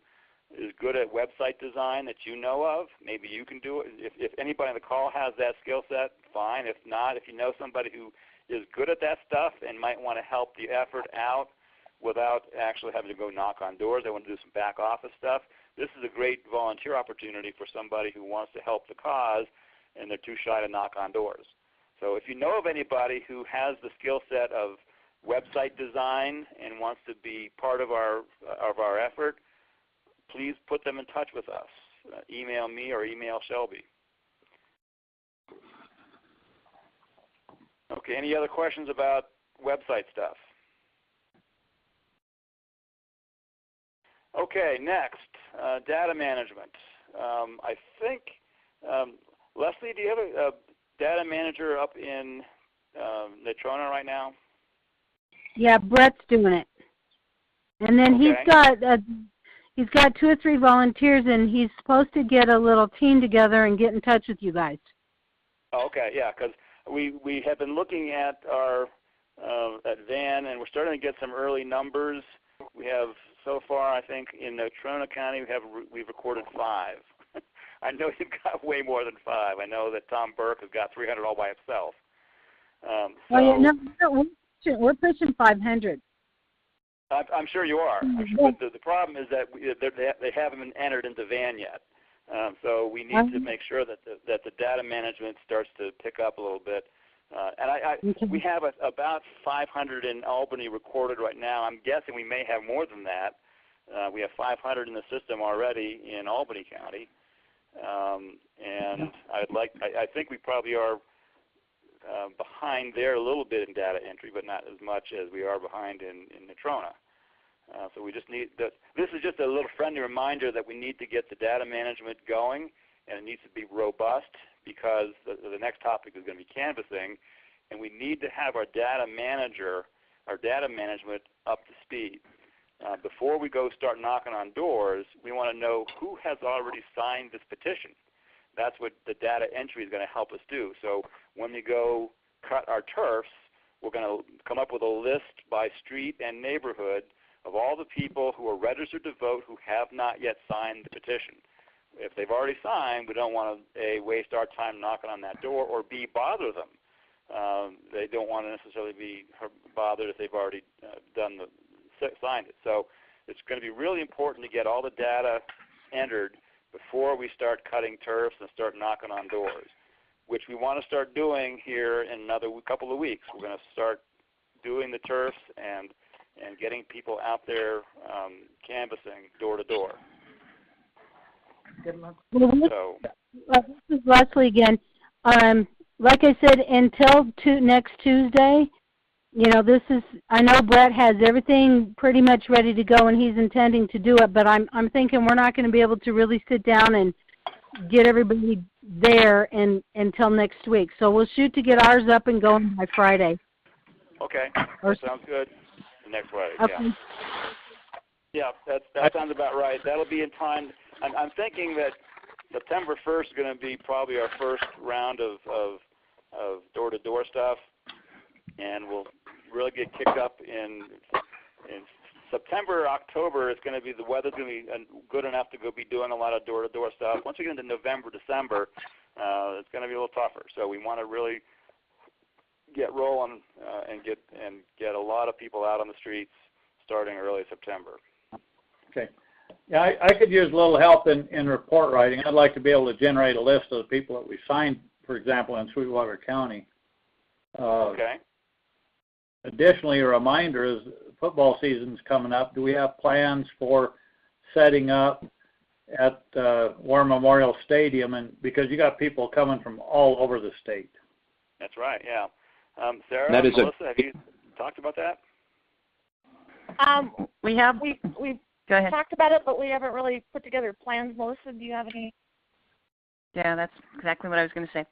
is good at website design that you know of, maybe you can do it. If anybody on the call has that skill set, fine. If not, if you know somebody who is good at that stuff and might want to help the effort out without actually having to go knock on doors, they want to do some back office stuff, this is a great volunteer opportunity for somebody who wants to help the cause and they're too shy to knock on doors. So if you know of anybody who has the skill set of website design and wants to be part of our effort, please put them in touch with us. Email me or email Shelby. Okay, any other questions about website stuff? Okay, next, data management. I think, Leslie, do you have a data manager up in Natrona right now? Yeah, Brett's doing it. And then he's got 2 or 3 volunteers, and he's supposed to get a little team together and get in touch with you guys. Oh, okay, yeah, because we have been looking at our at Van, and we're starting to get some early numbers. We have so far, I think, in Natrona County, we've recorded 5. I know you've got way more than 5. I know that Tom Burke has got 300 all by himself. We're pushing 500. I'm sure you are. But the problem is that they haven't been entered into Van yet. So we need to make sure that the data management starts to pick up a little bit. We have about 500 in Albany recorded right now. I'm guessing we may have more than that. We have 500 in the system already in Albany County, and I think we probably are behind there a little bit in data entry, but not as much as we are behind in Natrona. So we just need this is just a little friendly reminder that we need to get the data management going, and it needs to be robust because the next topic is going to be canvassing, and we need to have our data management up to speed. Before we go start knocking on doors, we want to know who has already signed this petition. That's what the data entry is going to help us do. So when we go cut our turfs, we're going to come up with a list by street and neighborhood of all the people who are registered to vote who have not yet signed the petition. If they've already signed, we don't want to, A, waste our time knocking on that door, or B, bother them. They don't want to necessarily be bothered if they've already signed it. So it's going to be really important to get all the data entered before we start cutting turfs and start knocking on doors, which we want to start doing here in another couple of weeks. We're going to start doing the turfs and getting people out there canvassing door to door. Good luck. This is Leslie again. Like I said, until next Tuesday, you know, I know Brett has everything pretty much ready to go and he's intending to do it, but I'm thinking we're not going to be able to really sit down and get everybody there until next week. So we'll shoot to get ours up and going by Friday. Okay, that sounds good. Next Friday, okay. Yeah, that sounds about right. That'll be in time. I'm thinking that September 1st is going to be probably our first round of door-to-door stuff, and we'll really get kicked up in September, October. It's going to be, the weather's going to be good enough to go be doing a lot of door-to-door stuff. Once we get into November, December, it's going to be a little tougher. So we want to really get rolling and get a lot of people out on the streets starting early September. Okay. Yeah, I could use a little help in report writing. I'd like to be able to generate a list of the people that we signed, for example, in Sweetwater County. Okay. Additionally, a reminder is football season's coming up. Do we have plans for setting up at War Memorial Stadium? And because you got people coming from all over the state. That's right. Yeah. Sarah, Melissa, have you talked about that? We've Go ahead. Talked about it, but we haven't really put together plans. Melissa, do you have any? Yeah, that's exactly what I was going to say.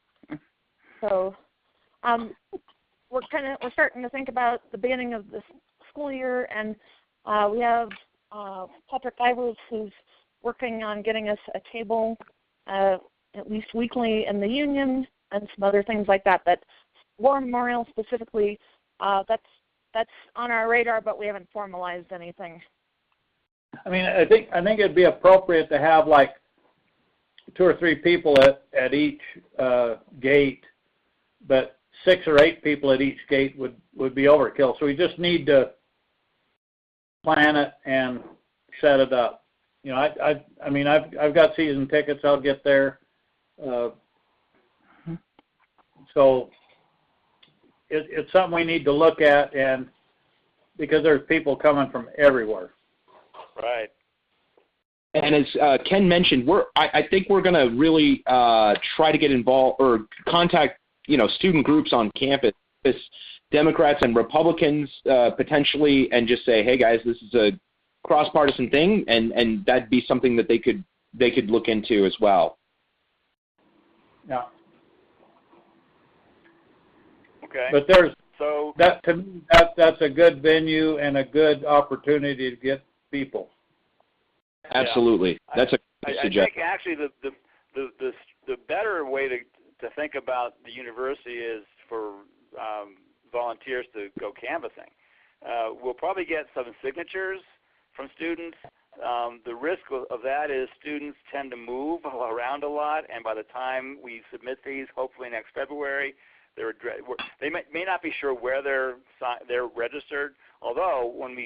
So, we're starting to think about the beginning of the school year, and we have Patrick Ivers, who's working on getting us a table at least weekly in the union and some other things like that. But War Memorial specifically, that's on our radar, but we haven't formalized anything. I mean, I think it'd be appropriate to have like 2 or 3 people at each gate, but 6 or 8 people at each gate would be overkill. So we just need to plan it and set it up. You know, I mean, I've got season tickets. I'll get there. So it's something we need to look at, and because there's people coming from everywhere. Right. And as Ken mentioned, I think we're going to really try to get involved or contact, you know, student groups on campus, Democrats and Republicans potentially, and just say, hey guys, this is a cross-partisan thing, and that'd be something that they could look into as well. Yeah. Okay. But to me, that's a good venue and a good opportunity to get people. Absolutely. Yeah. That's a good suggestion. I think actually the better way to think about the university is for volunteers to go canvassing. We'll probably get some signatures from students. The risk of that is students tend to move around a lot, and by the time we submit these, hopefully next February, they may not be sure where they're registered. Although when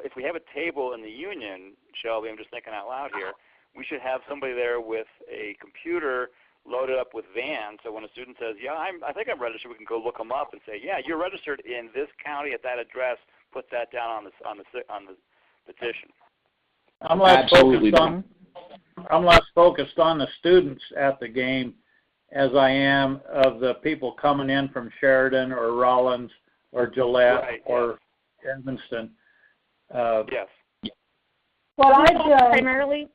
if we have a table in the union, Shelby, I'm just thinking out loud here, we should have somebody there with a computer loaded up with vans. So when a student says, "Yeah, I think I'm registered," we can go look them up and say, "Yeah, you're registered in this county at that address. Put that down on the petition." I'm less focused on the students at the game as I am of the people coming in from Sheridan or Rollins or Gillette or Evanston. Yes. What I've done primarily.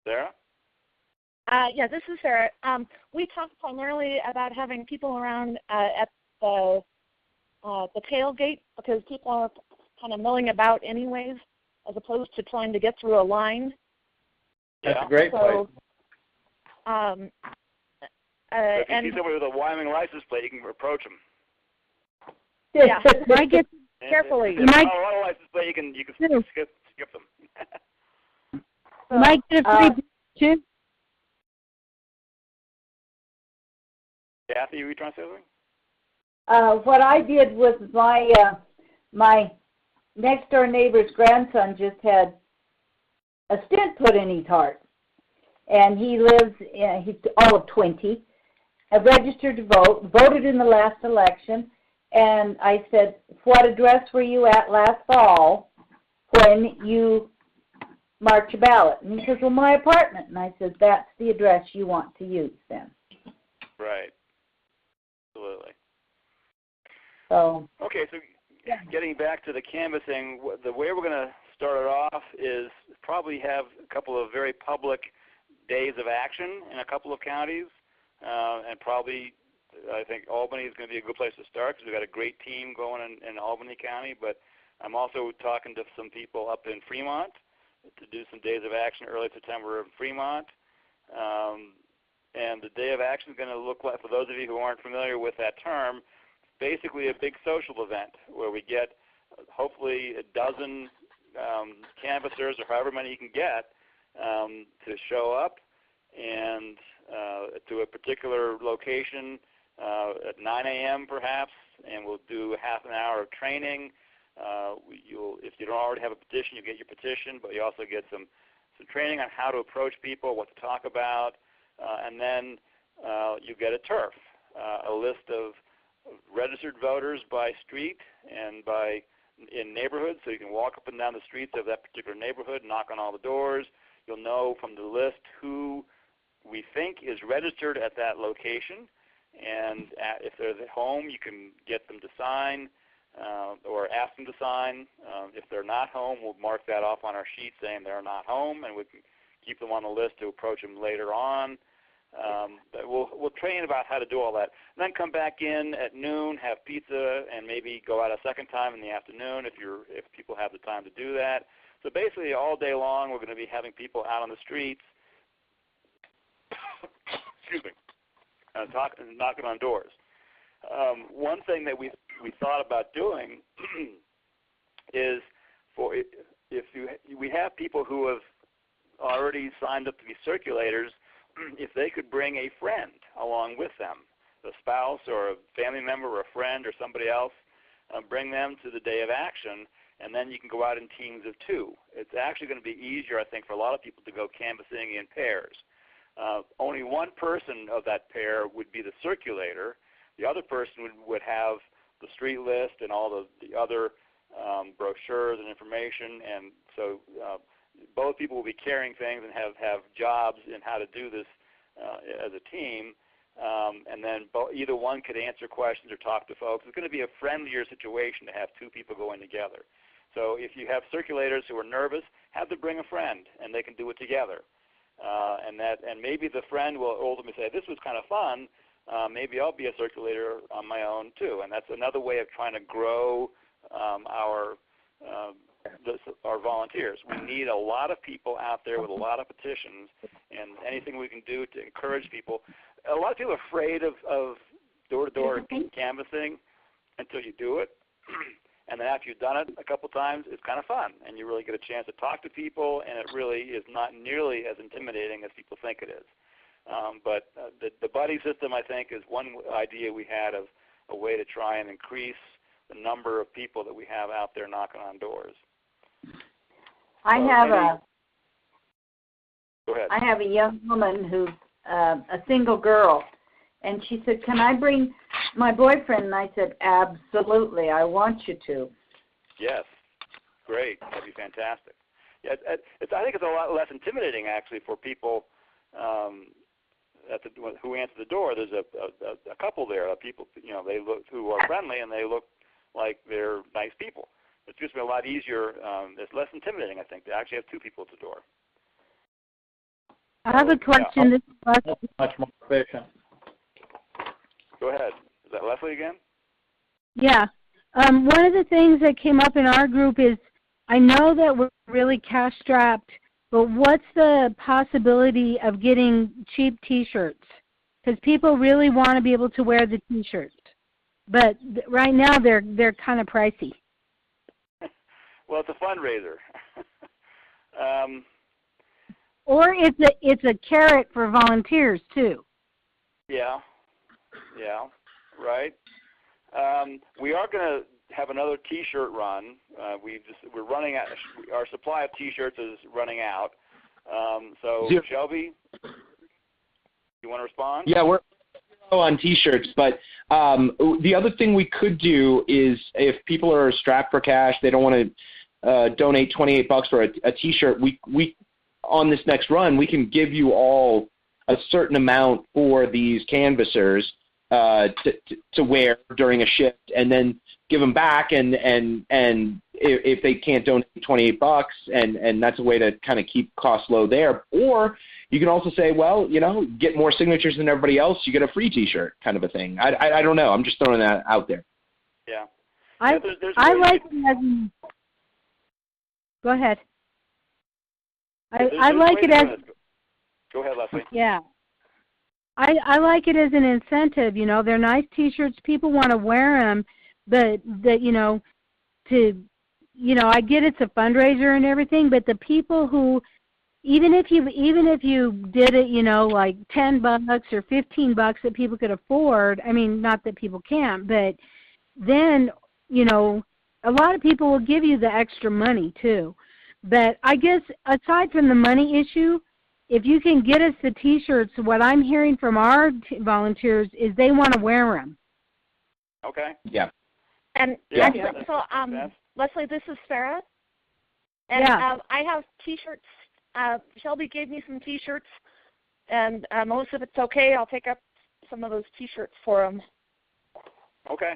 Sarah? Yeah, this is Sarah. We talked primarily about having people around at the tailgate because people are kind of milling about anyways, as opposed to trying to get through a line. That's a great place. If you see somebody with a Wyoming license plate, you can approach them. Yeah, might get carefully. You might a license plate, you can skip them. Might get a free too. Kathy, were you trying to say something? What I did was my next door neighbor's grandson just had a stent put in his heart, and he lives he's all of 20, registered to vote, voted in the last election. And I said, what address were you at last fall when you mark your ballot. And he says, well, my apartment. And I said, that's the address you want to use then. Right. Absolutely. So. Okay, so getting back to the canvassing, the way we're going to start it off is probably have a couple of very public days of action in a couple of counties, and probably I think Albany is going to be a good place to start because we've got a great team going in Albany County, but I'm also talking to some people up in Fremont to do some days of action early September in Fremont. And the day of action is going to look like, for those of you who aren't familiar with that term, basically a big social event where we get hopefully a dozen canvassers or however many you can get to show up and to a particular location at 9 a.m. perhaps, and we'll do half an hour of training. If you don't already have a petition, you get your petition, but you also get some training on how to approach people, what to talk about, and then you get a turf, a list of registered voters by street and in neighborhoods, so you can walk up and down the streets of that particular neighborhood, knock on all the doors. You'll know from the list who we think is registered at that location, and if they're at home, you can get them to sign or ask them to sign. If they're not home, we'll mark that off on our sheet saying they're not home, and we can keep them on the list to approach them later on. But we'll train about how to do all that. And then come back in at noon, have pizza, and maybe go out a second time in the afternoon if people have the time to do that. So basically all day long we're going to be having people out on the streets excuse me, knocking on doors. One thing that we thought about doing is we have people who have already signed up to be circulators, if they could bring a friend along with them, a spouse or a family member or a friend or somebody else, bring them to the day of action, and then you can go out in teams of two. It's actually going to be easier, I think, for a lot of people to go canvassing in pairs. Only one person of that pair would be the circulator. The other person would have the street list and all the other brochures and information, and so both people will be carrying things and have jobs in how to do this as a team, and then either one could answer questions or talk to folks. It's going to be a friendlier situation to have two people going together. So if you have circulators who are nervous, have them bring a friend, and they can do it together. And maybe the friend will ultimately say, this was kind of fun, maybe I'll be a circulator on my own too. And that's another way of trying to grow our volunteers. We need a lot of people out there with a lot of petitions, and anything we can do to encourage people. A lot of people are afraid of door-to-door canvassing until you do it. And then after you've done it a couple times, it's kind of fun, and you really get a chance to talk to people, and it really is not nearly as intimidating as people think it is. But the buddy system, I think, is one idea we had of a way to try and increase the number of people that we have out there knocking on doors. I have a young woman who's a single girl, and she said, can I bring my boyfriend? And I said, absolutely, I want you to. Yes, great. That'd be fantastic. Yeah, I think it's a lot less intimidating, actually, for people who answer the door. There's a couple there, people they look who are friendly and they look like they're nice people. It's just been a lot easier. It's less intimidating, I think, to actually have two people at the door. I have a question. Yeah, much more efficient. Go ahead. Is that Leslie again? Yeah. One of the things that came up in our group is, I know that we're really cash-strapped, but what's the possibility of getting cheap T-shirts? Because people really want to be able to wear the T-shirts, but right now they're kind of pricey. Well, it's a fundraiser. Or it's a carrot for volunteers too. Yeah, right. We are going to have another T-shirt run. We're running out. Our supply of T-shirts is running out. So Shelby, you want to respond? Yeah, we're on T-shirts, but the other thing we could do is if people are strapped for cash, they don't want to donate $28 for a T-shirt, we on this next run, we can give you all a certain amount for these canvassers to wear during a shift, and then give them back. And if they can't donate $28, and that's a way to kind of keep costs low there. Or you can also say, well, get more signatures than everybody else, you get a free T-shirt, kind of a thing. I don't know. I'm just throwing that out there. Yeah. I like it as. Go ahead. I like it as. Go ahead, Leslie. Yeah. I like it as an incentive. They're nice T-shirts. People want to wear them, but I get it's a fundraiser and everything, but the people who, even if you did it, like $10 or $15 that people could afford. I mean, not that people can't, but then a lot of people will give you the extra money too. But I guess aside from the money issue, if you can get us the T-shirts, what I'm hearing from our volunteers is they want to wear them. Okay. Yeah. And so, Leslie, this is Sarah. And I have T-shirts. Shelby gave me some T-shirts, and most of it's okay. I'll take up some of those T-shirts for them. Okay.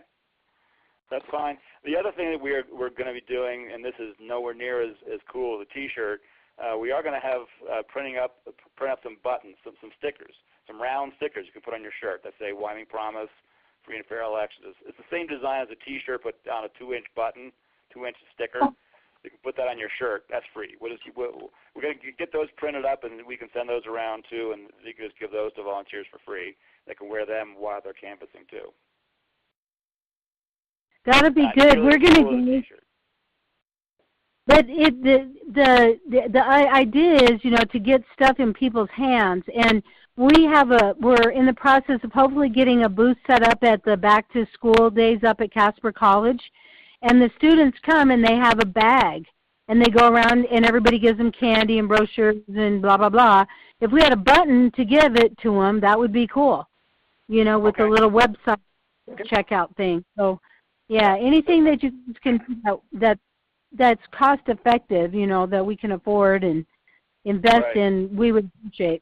That's fine. The other thing that we're going to be doing, and this is nowhere near as cool as a T-shirt, we are going to have print up some buttons, some stickers, some round stickers you can put on your shirt that say Wyoming Promise, Free and Fair Elections. It's the same design as a T-shirt, but on a 2-inch button, 2-inch sticker. You can put that on your shirt. That's free. We're going to get those printed up, and we can send those around too, and you can just give those to volunteers for free. They can wear them while they're canvassing too. That'll be good. We're going to. But the idea is, to get stuff in people's hands, and we're in the process of hopefully getting a booth set up at the back to school days up at Casper College, and the students come and they have a bag, and they go around and everybody gives them candy and brochures and blah blah blah. If we had a button to give it to them, that would be cool, with the little website checkout thing. So. Yeah, anything that you can that's cost effective, that we can afford and invest in, we would appreciate.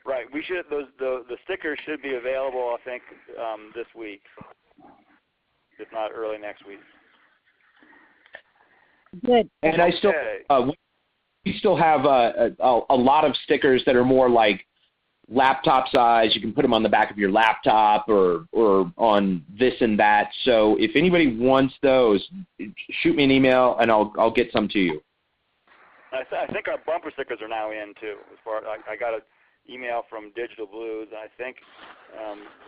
Right. We should the stickers should be available, I think, this week, if not early next week. Good. And we still have a lot of stickers that are more like laptop size. You can put them on the back of your laptop or on this and that. So if anybody wants those, shoot me an email and I'll get some to you. I think our bumper stickers are now in too. I got an email from Digital Blues, and I think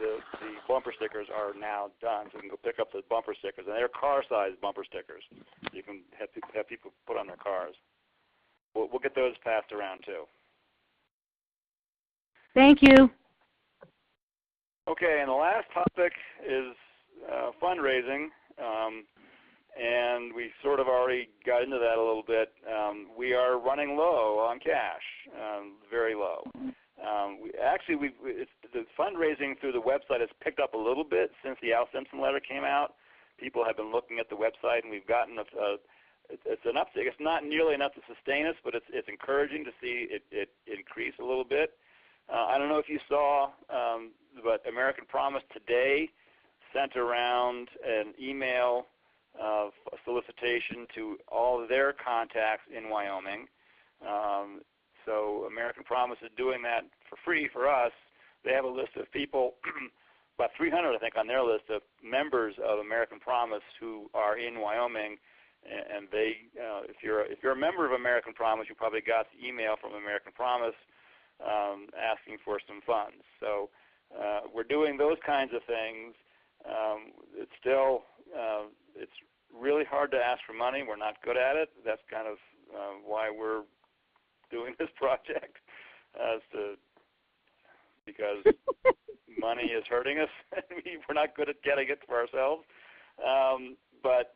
the bumper stickers are now done. So you can go pick up the bumper stickers, and they're car-sized bumper stickers. You can have people put on their cars. We'll get those passed around too. Thank you. Okay, and the last topic is fundraising, and we sort of already got into that a little bit. We are running low on cash, very low. The fundraising through the website has picked up a little bit since the Al Simpson letter came out. People have been looking at the website, and we've gotten it's an uptick. It's not nearly enough to sustain us, but it's encouraging to see it increase a little bit. I don't know if you saw, but American Promise today sent around an email of a solicitation to all of their contacts in Wyoming. So American Promise is doing that for free for us. They have a list of people, about 300 I think on their list of members of American Promise who are in Wyoming. And they, if you're a member of American Promise, you probably got the email from American Promise asking for some funds. So we're doing those kinds of things. It's still it's really hard to ask for money. We're not good at it. That's kind of why we're doing this project, because money is hurting us. We're not good at getting it for ourselves. But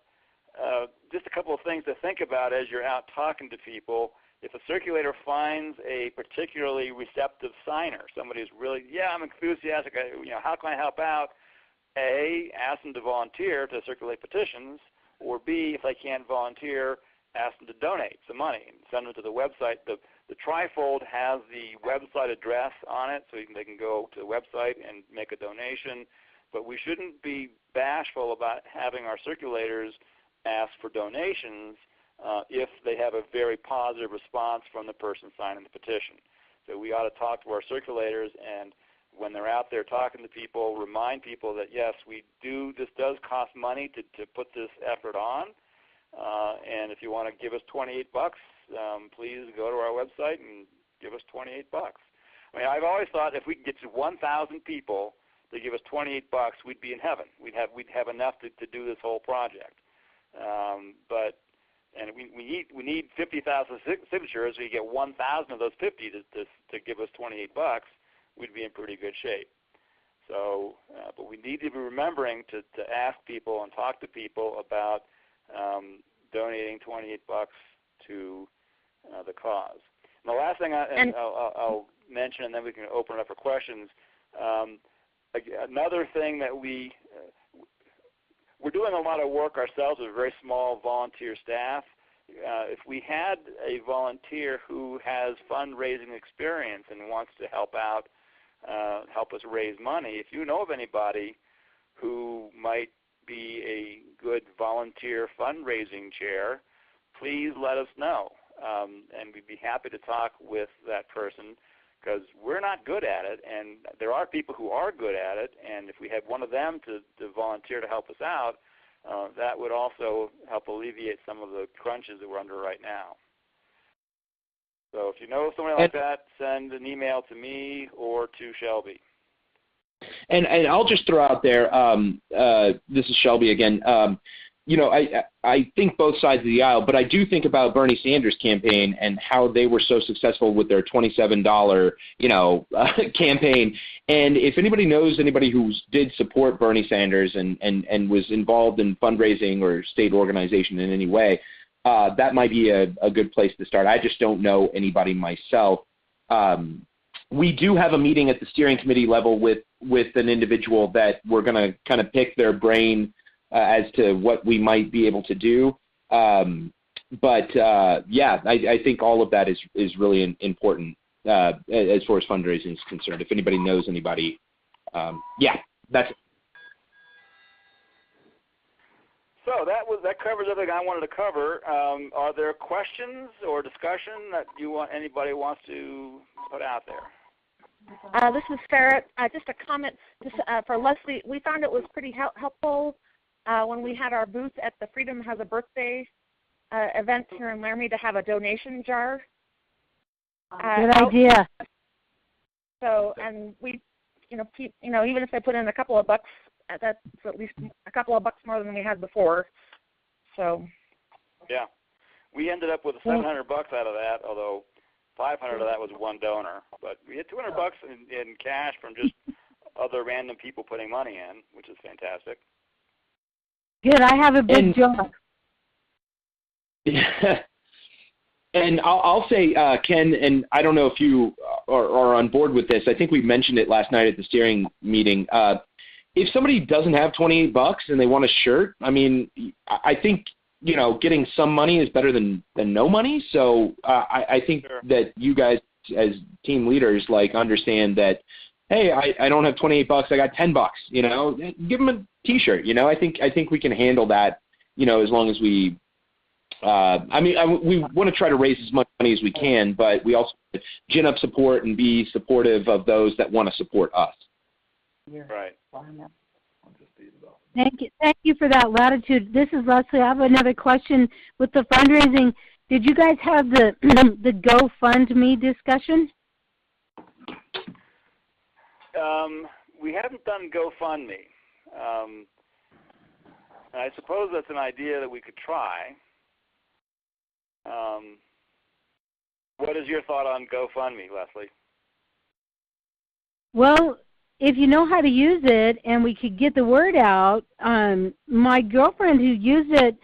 just a couple of things to think about as you're out talking to people. If a circulator finds a particularly receptive signer, somebody who's really, I'm enthusiastic, how can I help out? A, ask them to volunteer to circulate petitions, or B, if they can't volunteer, ask them to donate some money and send them to the website. The Trifold has the website address on it, so they can go to the website and make a donation. But we shouldn't be bashful about having our circulators ask for donations if they have a very positive response from the person signing the petition. So we ought to talk to our circulators, and when they're out there talking to people, remind people that yes, this does cost money to put this effort on, and if you want to give us $28, please go to our website and give us $28. I mean, I've always thought if we could get to 1,000 people to give us $28, we'd be in heaven. We'd have enough to do this whole project. And we need 50,000 signatures. So you get 1,000 of those 50 to give us $28. We'd be in pretty good shape. So, but we need to be remembering to ask people and talk to people about donating $28 to the cause. And the last thing I'll mention, and then we can open it up for questions. Another thing that we're doing a lot of work ourselves with a very small volunteer staff. If we had a volunteer who has fundraising experience and wants to help out, help us raise money, if you know of anybody who might be a good volunteer fundraising chair, please let us know. And we'd be happy to talk with that person, because we're not good at it, and there are people who are good at it, and if we had one of them to volunteer to help us out, that would also help alleviate some of the crunches that we're under right now. So if you know somebody like that, send an email to me or to Shelby. And I'll just throw out there, this is Shelby again, I think both sides of the aisle, but I do think about Bernie Sanders' campaign and how they were so successful with their $27, campaign. And if anybody knows anybody who did support Bernie Sanders and was involved in fundraising or state organization in any way, that might be a good place to start. I just don't know anybody myself. We do have a meeting at the steering committee level with an individual that we're going to kind of pick their brain as to what we might be able to do. I think all of that is really important as far as fundraising is concerned. If anybody knows anybody, that's it. So that covers everything I wanted to cover. Are there questions or discussion that anybody wants to put out there? This is Farrah. Just a comment for Leslie. We found it was pretty helpful when we had our booth at the Freedom Has a Birthday event here in Laramie to have a donation jar. Good idea. So, and we, even if they put in a couple of bucks, that's at least a couple of bucks more than we had before. So. Yeah, we ended up with $700 out of that, although $500 of that was one donor. But we had $200 in cash from just other random people putting money in, which is fantastic. Good. I have a big job. And I'll say, Ken, and I don't know if you are on board with this. I think we mentioned it last night at the steering meeting. If somebody doesn't have $28 and they want a shirt, I mean, I think, getting some money is better than no money. So I think that you guys as team leaders, understand that, hey, I don't have $28, I got $10, give them a T-shirt, I think we can handle that, as long as we, we want to try to raise as much money as we can, but we also gin up support and be supportive of those that want to support us. Right. Thank you for that latitude. This is Leslie. I have another question with the fundraising. Did you guys have the GoFundMe discussion? We haven't done GoFundMe. I suppose that's an idea that we could try. What is your thought on GoFundMe, Leslie? Well, if you know how to use it and we could get the word out, my girlfriend who used it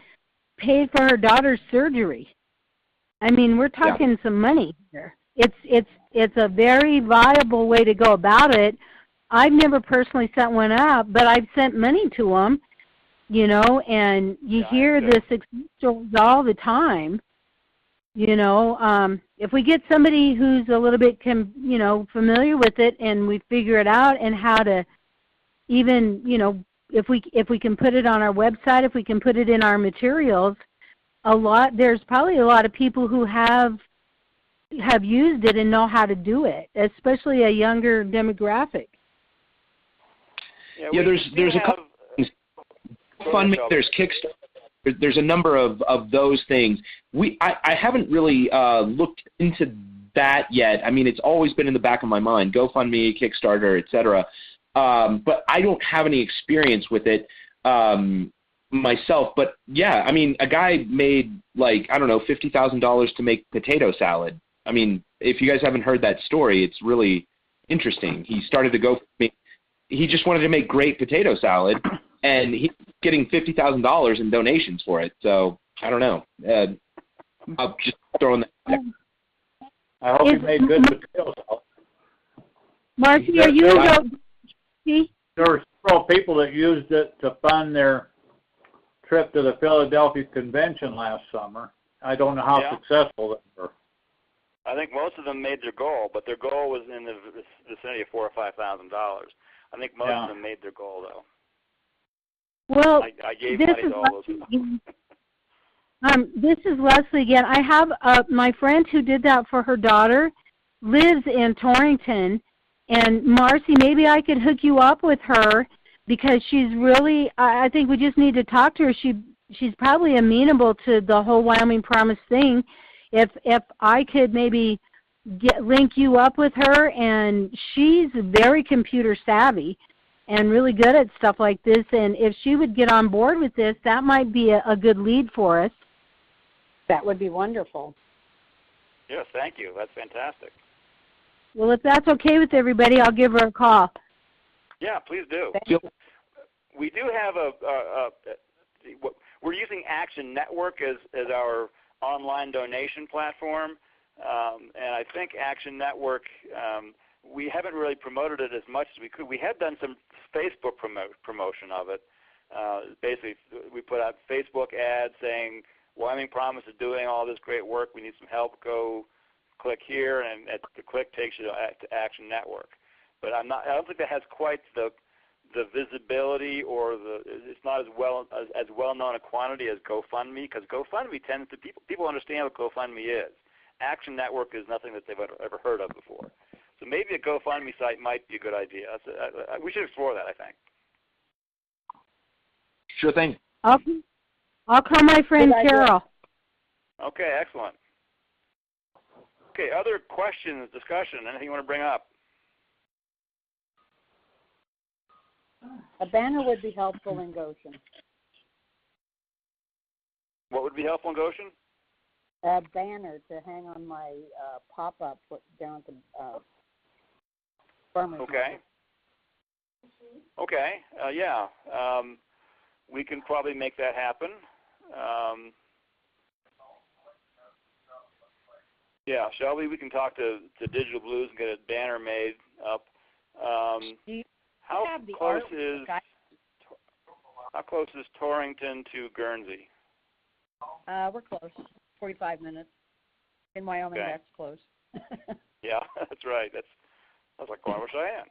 paid for her daughter's surgery. I mean, we're talking some money here. It's a very viable way to go about it. I've never personally sent one out, but I've sent money to them. you know, and you hear the success stories all the time. You know, if we get somebody who's a little bit, familiar with it, and we figure it out, and how to even, if we can put it on our website, if we can put it in our materials, there's probably a lot of people who have used it and know how to do it, especially a younger demographic. Yeah, there's a couple things. GoFundMe, there's Kickstarter. There's a number of those things. I haven't really looked into that yet. I mean, it's always been in the back of my mind, GoFundMe, Kickstarter, etc. But I don't have any experience with it myself. But yeah, I mean, a guy made $50,000 to make potato salad. I mean, if you guys haven't heard that story, it's really interesting. He started to GoFundMe. He just wanted to make great potato salad, and he's getting $50,000 in donations for it. So I don't know. I'll just throw that there. I hope he made good potato salad. Marcy, are you There were several people that used it to fund their trip to the Philadelphia convention last summer. I don't know how successful they were. I think most of them made their goal, but their goal was in the vicinity of $4,000 or $5,000. I think most of them made their goal, though. Well, I gave money to all those people. This is Leslie again. I have my friend who did that for her daughter lives in Torrington, and Marcy, maybe I could hook you up with her, because she's really, I think we just need to talk to her. She's probably amenable to the whole Wyoming Promise thing. If I could maybe link you up with her, and she's very computer savvy and really good at stuff like this, and if she would get on board with this, that might be a good lead for us. That would be wonderful. Yes, thank you. That's fantastic. Well, if that's okay with everybody, I'll give her a call. Yeah, please do. We do have we're using Action Network as our online donation platform, and I think Action Network, we haven't really promoted it as much as we could. We have done some Facebook promotion of it. Basically, we put out Facebook ads saying, Wyoming Promise is doing all this great work. We need some help. Go click here, and the click takes you to Action Network. But I don't think that has quite the visibility, or it's not as well known a quantity as GoFundMe, because GoFundMe tends to people understand what GoFundMe is. Action Network is nothing that they've ever heard of before. So maybe a GoFundMe site might be a good idea. We should explore that, I think. Sure thing. I'll call my friend Carol. Okay, excellent. Okay, other questions, discussion, anything you want to bring up? A banner would be helpful in Goshen. What would be helpful in Goshen? A banner to hang on my pop-up down at the farmer's market. Okay. Yeah. We can probably make that happen. Yeah, Shelby, we can talk to Digital Blues and get a banner made up. How close is Torrington to Guernsey? We're close. 45 minutes. In Wyoming, that's close. Yeah, that's right. I was like, I wish I am.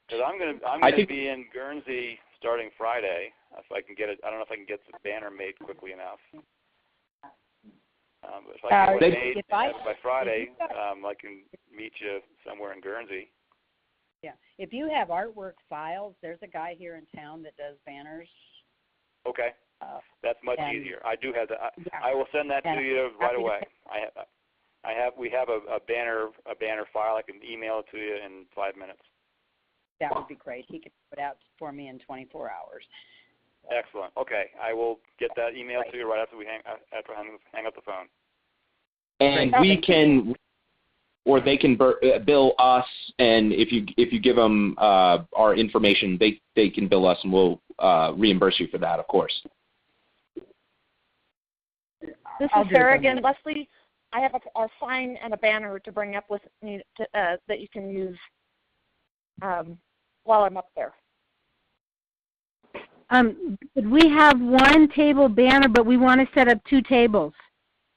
Because I'm gonna be in Guernsey starting Friday. If I can get it, I don't know if I can get the banner made quickly enough. But if I can get it made by Friday, I can meet you somewhere in Guernsey. Yeah. If you have artwork files, there's a guy here in town that does banners. Okay. That's much easier. I do have that. I will send that to you right away. We have a banner file. I can email it to you in 5 minutes. That would be great. He could put it out for me in 24 hours. Excellent. Okay, I will get that email to you right after we hang up the phone. And we can, or they can bill us, and if you give them our information, they can bill us, and we'll reimburse you for that, of course. This is Sarah again. Leslie, I have a sign and a banner to bring up with me that you can use while I'm up there. We have one table banner, but we want to set up 2 tables.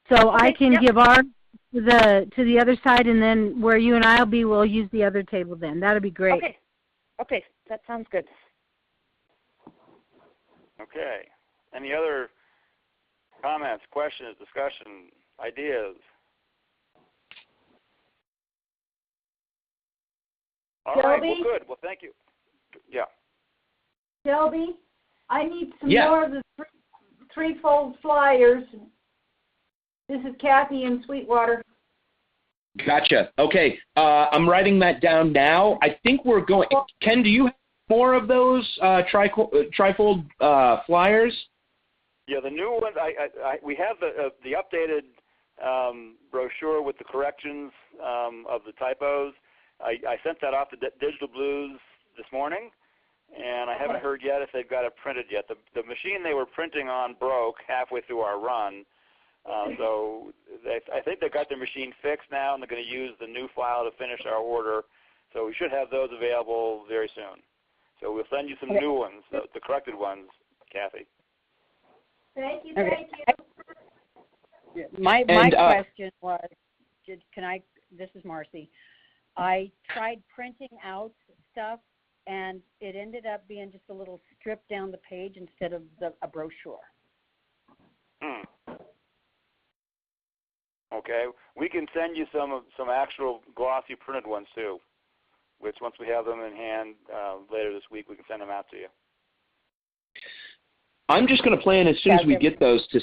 So I can give ours to the other side, and then where you and I'll be, we'll use the other table then. That'll be great. Okay, that sounds good. Okay. Any other comments, questions, discussion, ideas? All right, well, good. Well, thank you. Yeah. Shelby, I need some more of the threefold flyers. This is Kathy in Sweetwater. Gotcha. Okay, I'm writing that down now. I think we're going. Ken, do you have more of those trifold flyers? Yeah, the new ones. We have the updated brochure with the corrections of the typos. I sent that off to Digital Blues this morning, and I haven't heard yet if they've got it printed yet. The machine they were printing on broke halfway through our run, so I think they've got their machine fixed now, and they're going to use the new file to finish our order. So we should have those available very soon. So we'll send you some new ones, the corrected ones, Kathy. Thank you. Yeah, my question was, this is Marcy. I tried printing out stuff, and it ended up being just a little strip down the page instead of a brochure. Okay, we can send you some actual glossy printed ones too, which once we have them in hand later this week, we can send them out to you. I'm just going to plan as soon as we get those to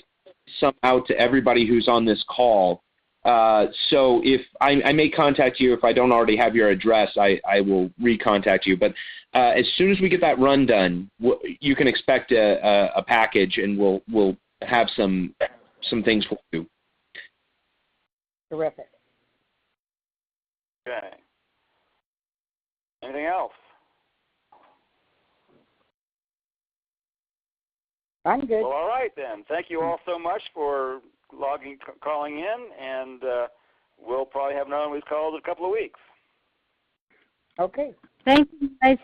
send out to everybody who's on this call. So if I may contact you if I don't already have your address, I will recontact you. But as soon as we get that run done, you can expect a package, and we'll have some things for you. Terrific. Okay. Anything else? I'm good. Well, all right then. Thank you all so much for calling in, and we'll probably have another one of these calls in a couple of weeks. Okay. Thank you, guys.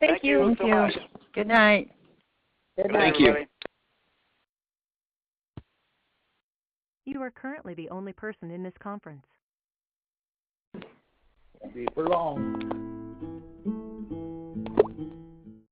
Thank you so much. Good night. Good night. Thank you. Everybody. You are currently the only person in this conference. Be for long.